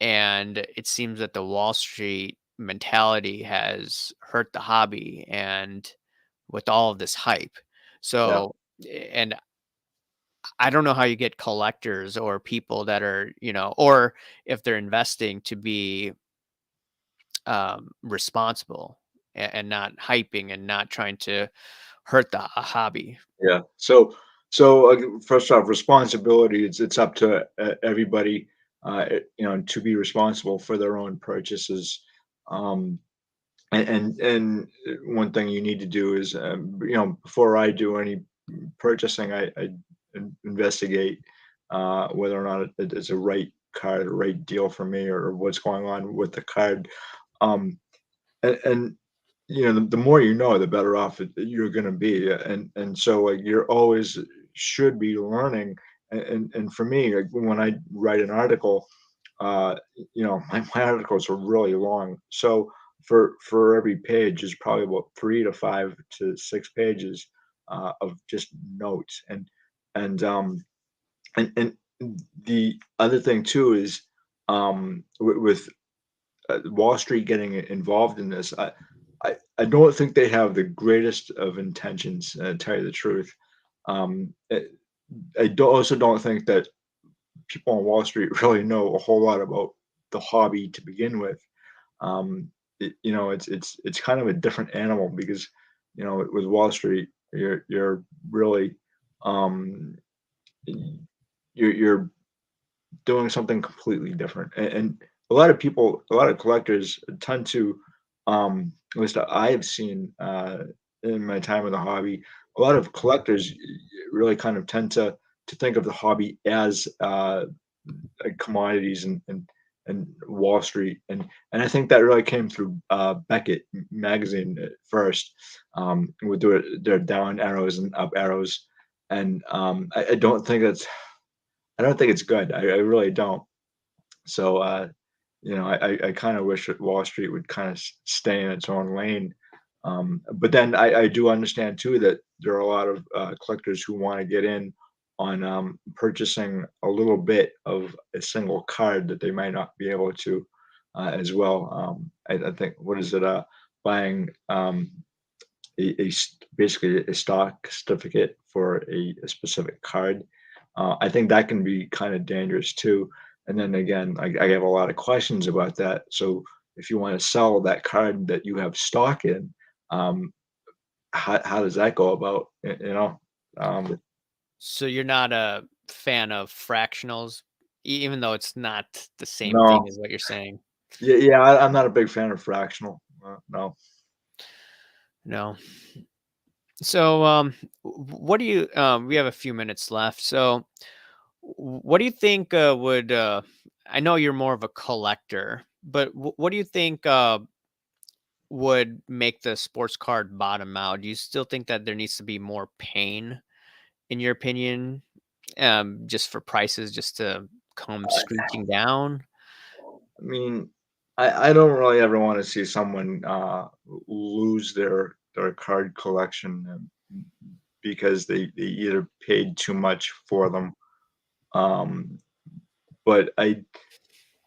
And it seems that the Wall Street mentality has hurt the hobby and with all of this hype. yeah, So, and I don't know how you get collectors or people that are, or if they're investing to be responsible and not hyping and not trying to hurt the hobby. yeah. First off, responsibility. It's up to everybody, to be responsible for their own purchases. Um, and one thing you need to do is, before I do any purchasing, I investigate whether or not it's a right card, a right deal for me, or what's going on with the card. Um, and the more you know, the better off you're going to be. And so like you're always should be learning. And for me, like when I write an article, uh, my articles are really long. So for every page is probably about 3 to 5 to 6 pages of just notes. And the other thing too is with Wall Street getting involved in this. I don't think they have the greatest of intentions, to tell you the truth. Um, eh, also don't think that people on Wall Street really know a whole lot about the hobby to begin with. It's kind of a different animal because with Wall Street, you're really um, you're doing something completely different. And a lot of people, a lot of collectors tend to, at least I have seen in my time with the hobby, a lot of collectors really kind of tend to think of the hobby as like commodities and Wall Street, and I think that really came through Beckett magazine at first, with their down arrows and up arrows, and I don't think it's good. I really don't. So, I kind of wish that Wall Street would kind of stay in its own lane. But then I do understand too that there are a lot of collectors who want to get in on purchasing a little bit of a single card that they might not be able to as well. I think what is it? Buying basically a stock certificate for a specific card. I think that can be kind of dangerous too. And then again, I have a lot of questions about that. So if you want to sell that card that you have stock in, um, how does that go about? Um, So you're not a fan of fractionals, even though it's not the same thing no, as what you're saying. yeah, yeah, I'm not a big fan of fractional. No, No. So, what do you? We have a few minutes left. So, what do you think would? I know you're more of a collector, but what do you think would make the sports card bottom out? Do you still think that there needs to be more pain, in your opinion, just for prices just to come screeching down? I mean, I don't really ever want to see someone lose their card collection, because they either paid too much for them. Um, but I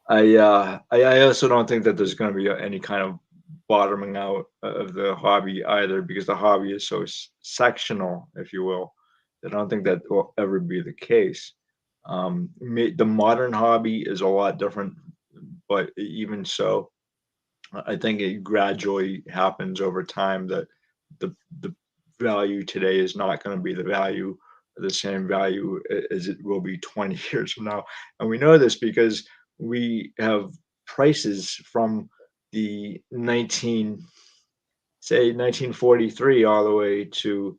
also don't think that there's going to be any kind of bottoming out of the hobby either, because the hobby is so sectional, if you will, that I don't think that will ever be the case. The modern hobby is a lot different, but even so, I think it gradually happens over time that the value today is not going to be the value the same value as it will be 20 years from now. And we know this because we have prices from the 1943 all the way to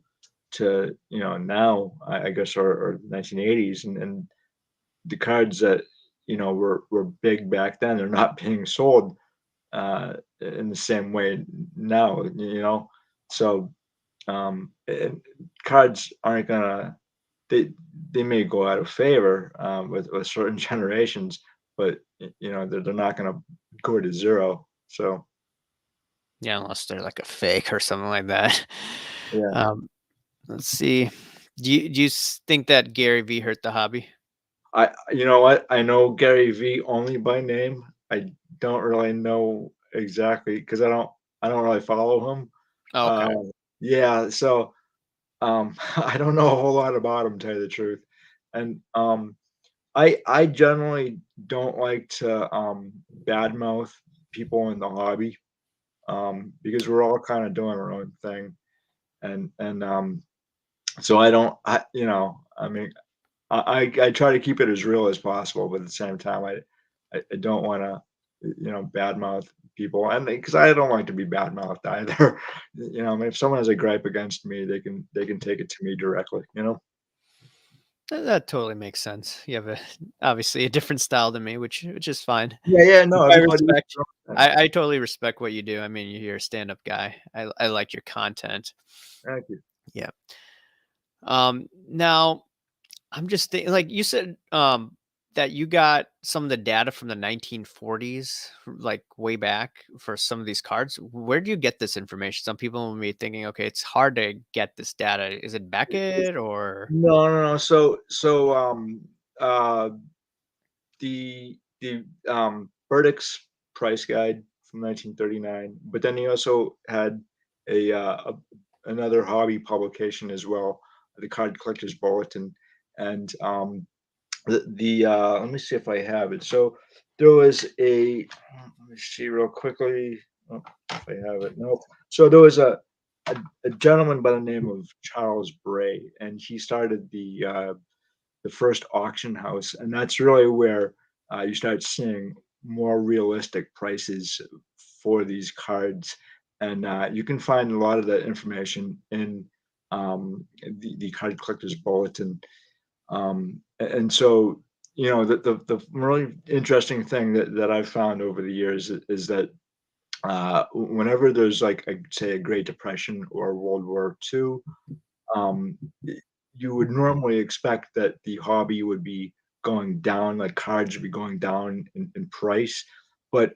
now, I guess, or 1980s, and the cards that were big back then, they're not being sold in the same way now. So and cards aren't gonna they they may go out of favor with certain generations, but they're not gonna go to zero. So Yeah, unless they're like a fake or something like that. yeah, Um, let's see. Do you think that Gary Vee hurt the hobby? you know what? I know Gary Vee only by name. I don't really know exactly because I don't really follow him. Oh, okay. Um, yeah, so I don't know a whole lot about him, to tell you the truth. And I generally don't like to badmouth people in the hobby because we're all kind of doing our own thing, and so I don't I mean I try to keep it as real as possible, but at the same time I don't want to badmouth people, and because I don't like to be badmouthed either. I mean, if someone has a gripe against me, they can take it to me directly. That totally makes sense. You have obviously a different style than me, which is fine. Yeah, yeah, Which no, I everybody. respect. I totally respect what you do. I mean, you're a stand-up guy. I like your content. Thank you. Yeah. Now I'm just thinking, like you said, that you got some of the data from the 1940s, like way back for some of these cards. Where do you get this information? Some people will be thinking, okay, it's hard to get this data. Is it Beckett or? No, no, no. Uh, the Burdick's price guide from 1939, but then he also had another hobby publication as well, the Card Collector's Bulletin, and let me see if I have it. So there was let me see real quickly, oh, if I have it. No. So there was a gentleman by the name of Charles Bray, and he started the first auction house, and that's really where you start seeing more realistic prices for these cards, and you can find a lot of that information in the Card Collector's Bulletin. And so, the really interesting thing that I've found over the years is that whenever there's like, say, a Great Depression or World War II, um, y- you would normally expect that the hobby would be going down, like cards would be going down in price. But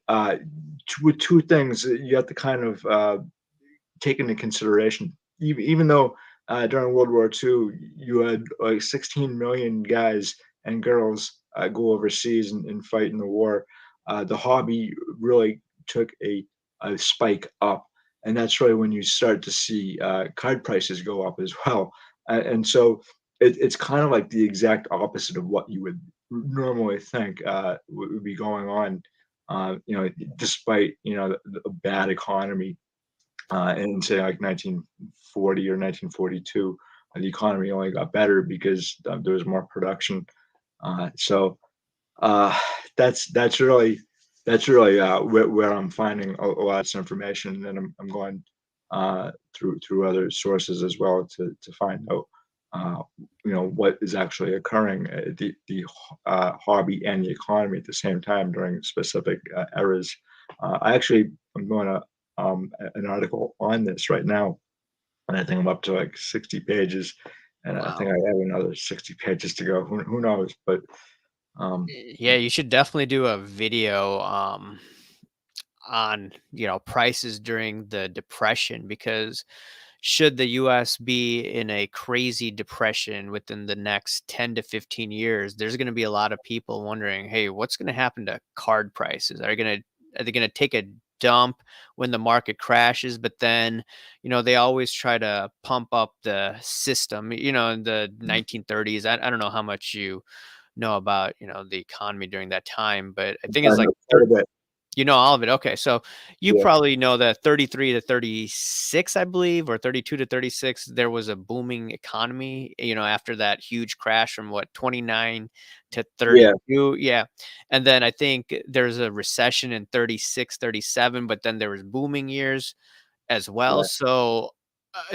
with two things that you have to kind of take into consideration. Even though during World War II, you had like 16 million guys and girls go overseas and fight in the war, the hobby really took a spike up. And that's really when you start to see card prices go up as well. And so it's kind of like the exact opposite of what you would normally think would be going on, despite, a bad economy in say like 1940 or 1942, the economy only got better because there was more production. So uh, that's really where I'm finding a lot of this information, and then I'm going through other sources as well to find out uh, what is actually occurring the hobby and the economy at the same time during specific eras. I actually am going to an article on this right now, and I think I'm up to like 60 pages, and I think Wow. I have another 60 pages to go. Who knows? But um, Yeah, you should definitely do a video on, prices during the depression, because should the US be in a crazy depression within the next 10 to 15 years, there's going to be a lot of people wondering, hey, what's going to happen to card prices? Are they going to take a dump when the market crashes? But then, they always try to pump up the system, in the 1930s. I don't know how much you know about, the economy during that time, but I think I it's like know quite a bit. You know all of it. Okay, so you Yeah, probably know that 33 to 36, I believe, or 32 to 36, there was a booming economy, after that huge crash from what, 29 to yeah, 32. Yeah. And then I think there's a recession in 36, 37, but then there was booming years as well. yeah.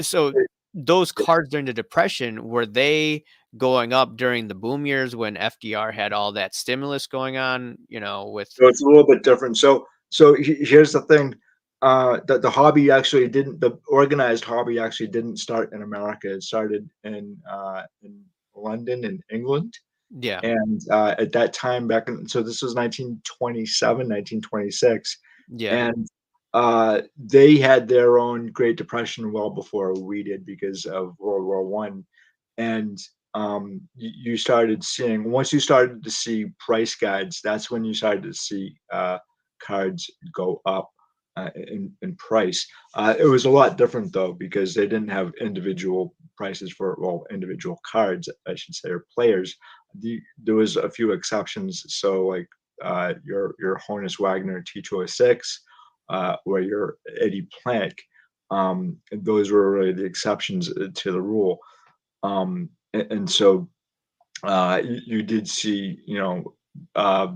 So those It- cards during the depression, were they going up during the boom years when FDR had all that stimulus going on, with So it's a little bit different. Here's the thing. The hobby actually didn't, the organized hobby actually didn't start in America. It started in London in England. yeah, And at that time, back in, so this was 1927, 1926, yeah. and they had their own Great Depression well before we did because of World War One. And you started seeing, once you started to see price guides, that's when you started to see cards go up in price. It was a lot different though because they didn't have individual prices for, well, individual cards, I should say, or players. There was a few exceptions. So like your Honus Wagner T206, or your Eddie Plank. And those were really the exceptions to the rule. And so you did see, uh,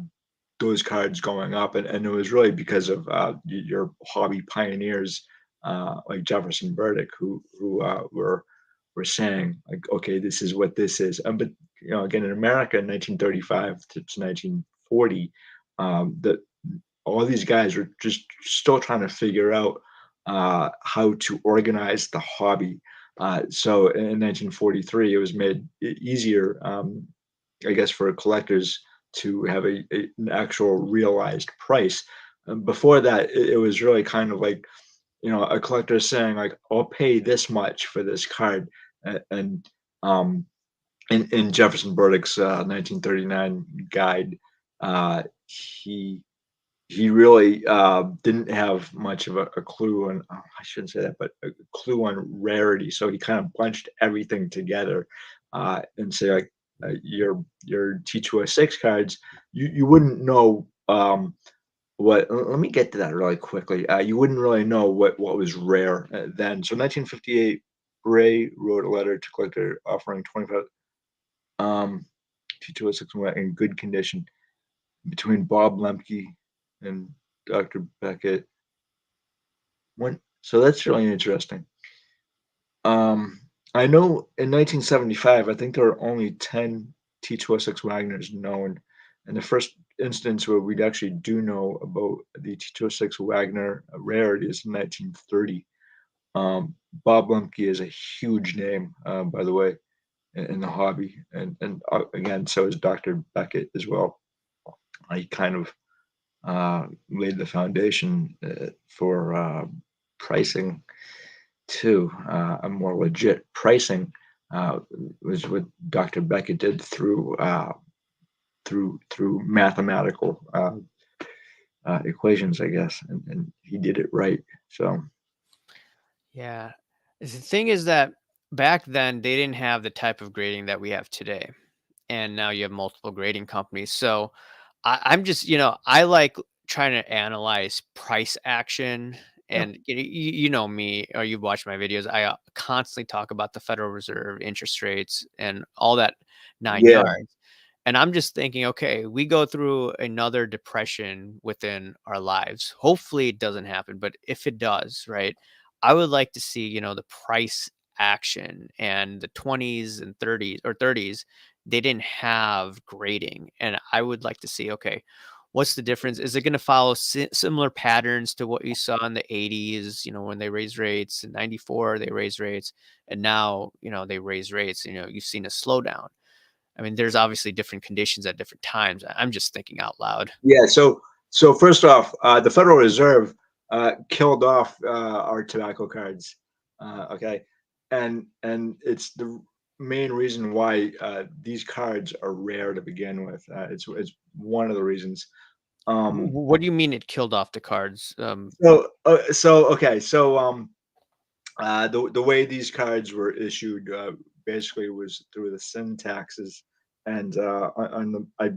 those cards going up, and it was really because of your hobby pioneers like Jefferson Burdick, who were saying like, okay, this is what this is. But again, in America in 1935 to 1940, the all these guys were just still trying to figure out how to organize the hobby. So in 1943, it was made easier, I guess, for collectors to have an actual realized price. Before that, it was really kind of like, a collector saying like, "I'll pay this much for this card," and in Jefferson Burdick's 1939 guide, he he really didn't have much of a clue on, oh, I shouldn't say that, but a clue on rarity. So he kind of bunched everything together and say like your T206 cards, you wouldn't know what. Let me get to that really quickly. You wouldn't really know what was rare then. So 1958, Bray wrote a letter to collector offering 25 T206 in good condition between Bob Lemke and Dr. Beckett. So that's really interesting. Um, I know in 1975, I think there were only 10 T206 Wagners known. And the first instance where we'd actually do know about the T206 Wagner rarity is in 1930. Bob Lemke is a huge name, by the way, in the hobby. And again, so is Dr. Beckett as well. He kind of laid the foundation for pricing too. A more legit pricing was what Dr. Beckett did through mathematical equations, I guess, and he did it right. So Yeah. The thing is that back then they didn't have the type of grading that we have today. And now you have multiple grading companies. So I'm just, I like trying to analyze price action. yeah, And you know me, or you've watched my videos. I constantly talk about the Federal Reserve interest rates and all that nine yeah, yards. And I'm just thinking, okay, we go through another depression within our lives. Hopefully it doesn't happen, but if it does, right? I would like to see, the price action and the 20s and 30s or 30s, they didn't have grading. And I would like to see, okay, what's the difference? Is it going to follow similar patterns to what you saw in the 80s, when they raised rates? In 94, they raised rates. And now, they raise rates. You've seen a slowdown. I mean, there's obviously different conditions at different times. I'm just thinking out loud. yeah. So first off, the Federal Reserve killed off our tobacco cards. Okay, and it's the main reason why these cards are rare to begin with. It's one of the reasons. Um, What do you mean it killed off the cards? the way these cards were issued basically was through the sin taxes, and on the I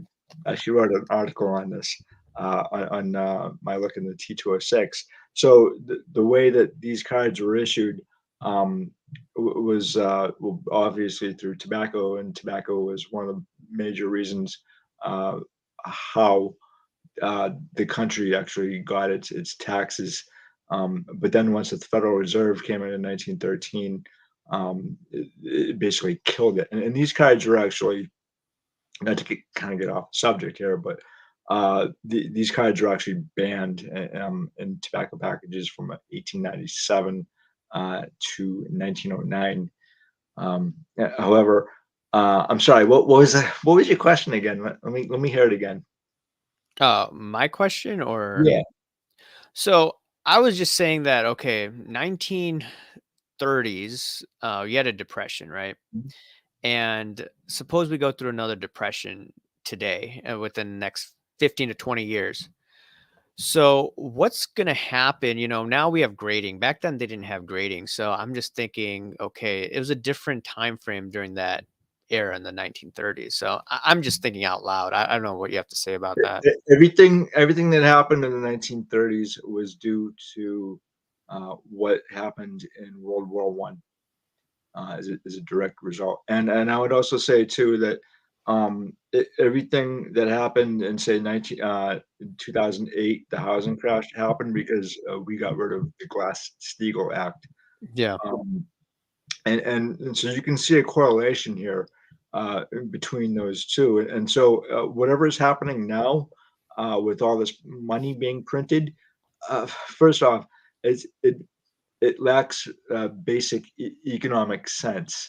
actually wrote an article on this. on my look in the T206. So the way that these cards were issued um, was well, obviously through tobacco, and tobacco was one of the major reasons uh, how the country actually got its taxes. But then once the Federal Reserve came in 1913, it basically killed it. And these cards were actually, not to kind of get off subject here, but these cards are actually banned in tobacco packages from 1897 to 1909. However, I'm sorry. What was your question again? Let me hear it again. My question or Yeah. so I was just saying that okay, 1930s, you had a depression, right? And suppose we go through another depression today within the next 15 to 20 years. So what's going to happen? Now we have grading. Back then they didn't have grading. So I'm just thinking, okay, it was a different time frame during that era in the 1930s. So I'm just thinking out loud. I don't know what you have to say about that. Everything that happened in the 1930s was due to what happened in World War One as a direct result. And I would also say too that everything that happened in say 2008, the housing crash happened because we got rid of the Glass-Steagall Act. Yeah. Um, and so you can see a correlation here between those two. And so whatever is happening now with all this money being printed, first off, it's, it lacks basic economic sense.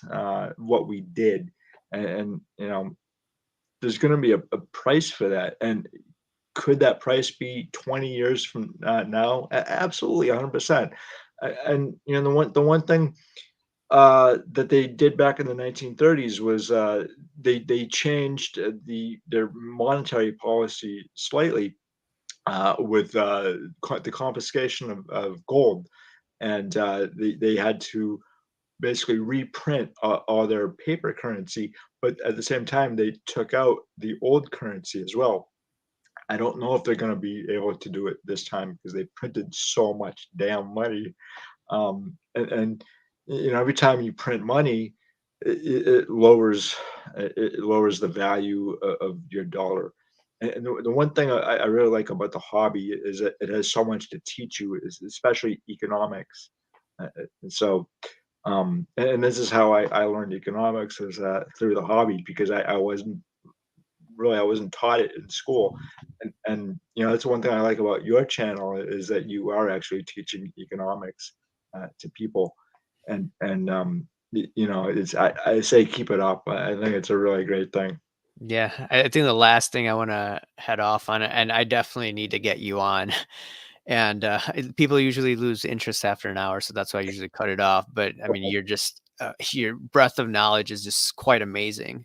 What we did, and there's going to be a price for that. And could that price be 20 years from now? Absolutely, 100%. And the one thing that they did back in the 1930s was they changed their monetary policy slightly with the confiscation of gold, and they had to basically reprint all their paper currency, but at the same time they took out the old currency as well. I don't know if they're going to be able to do it this time because they printed so much damn money, and every time you print money, it lowers it lowers the value of your dollar. And the one thing I really like about the hobby is that it has so much to teach you, is especially economics. And so, and this is how I learned economics, is through the hobby, because I wasn't taught it in school. And that's one thing I like about your channel, is that you are actually teaching economics to people. And it's I say keep it up. I think it's a really great thing. Yeah, I think the last thing I wanna head off on, and I definitely need to get you on, and, people usually lose interest after an hour, so that's why I usually cut it off, but, I mean, you're just, your breadth of knowledge is just quite amazing,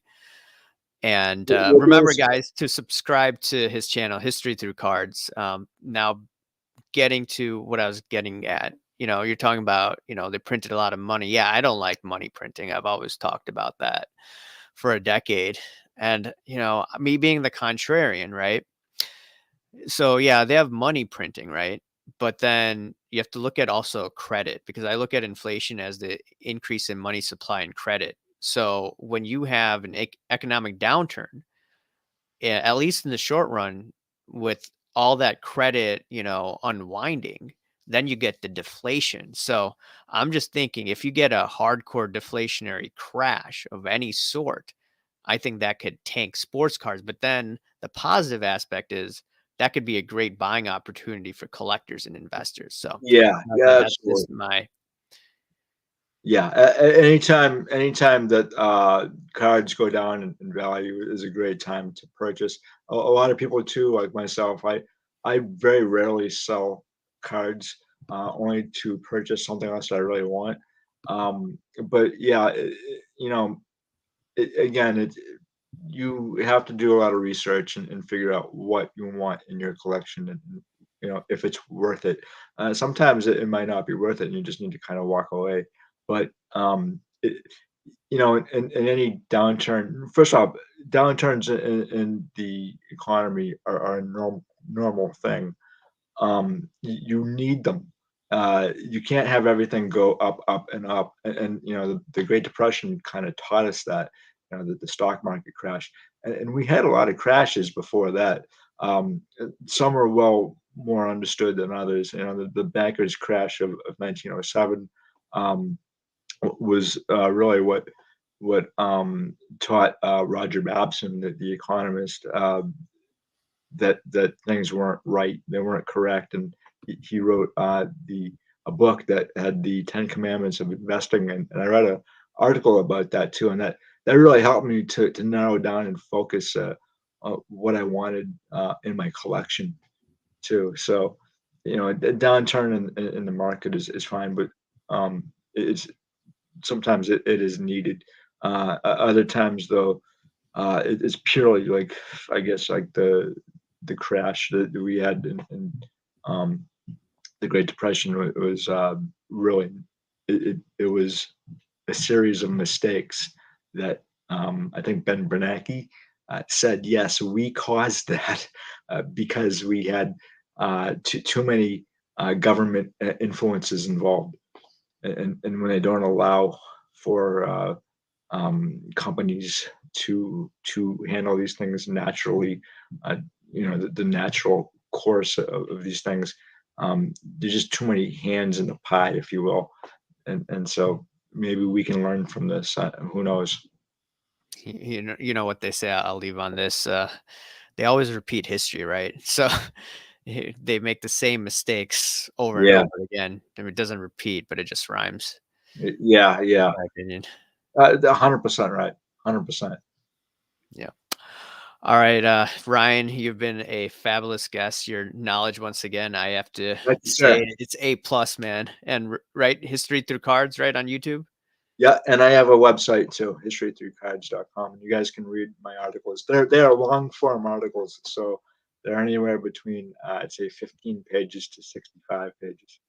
and, What remember, was guys, to subscribe to his channel, History Through Cards. Now getting to what I was getting at, you're talking about, they printed a lot of money. Yeah, I don't like money printing. I've always talked about that for a decade. And, me being the contrarian, right? So, yeah, they have money printing, right? But then you have to look at also credit, because I look at inflation as the increase in money supply and credit. So, when you have an economic downturn, at least in the short run, with all that credit, unwinding, then you get the deflation. So I'm just thinking, if you get a hardcore deflationary crash of any sort, I think that could tank sports cars. But then the positive aspect is that could be a great buying opportunity for collectors and investors. So Yeah, yeah, that's absolutely. just my Yeah, anytime that cards go down in value is a great time to purchase. A lot of people too, like myself, I very rarely sell cards, only to purchase something else that I really want. But yeah, again, you have to do a lot of research and figure out what you want in your collection, and if it's worth it. Sometimes it might not be worth it, and you just need to kind of walk away. But in any downturn, first off, downturns in the economy are normal. normal thing. You need them. You can't have everything go up, up, and up. And you know, the Great Depression kind of taught us that. You know, that the stock market crashed, and we had a lot of crashes before that. Some are well more understood than others. You know, the bankers crash of 1907 um, was really what taught Roger Babson, the economist, that things weren't right, they weren't correct, and he wrote the a book that had the Ten Commandments of investing, and I read an article about that too, and that really helped me to narrow down and focus what I wanted in my collection too. So, you know, a downturn in the market is fine, but it's sometimes it is needed. Other times though, it's purely like I guess like the crash that we had in um, the Great Depression was really it was a series of mistakes that I think Ben Bernanke said yes we caused that because we had too many government influences involved and when they don't allow for companies to handle these things naturally. Uh, you know, the natural course of these things. There's just too many hands in the pie, if you will, and so maybe we can learn from this. Who knows? You know what they say. I'll leave on this. They always repeat history, right? So they make the same mistakes over and Yeah, over again. I mean, it doesn't repeat, but it just rhymes, yeah, in yeah. my opinion. 100% right. 100%. Yeah. All right, Ryan, you've been a fabulous guest. Your knowledge, once again, I have to Thank you, sir. say, it's A plus, man. And right, history through cards, right on YouTube. Yeah, and I have a website too, historythroughcards.com, and you guys can read my articles. They are long form articles, so they're anywhere between I'd say 15 pages to 65 pages.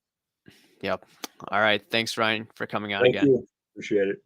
Yep. All right. Thanks, Ryan, for coming on Thank again. you. Appreciate it.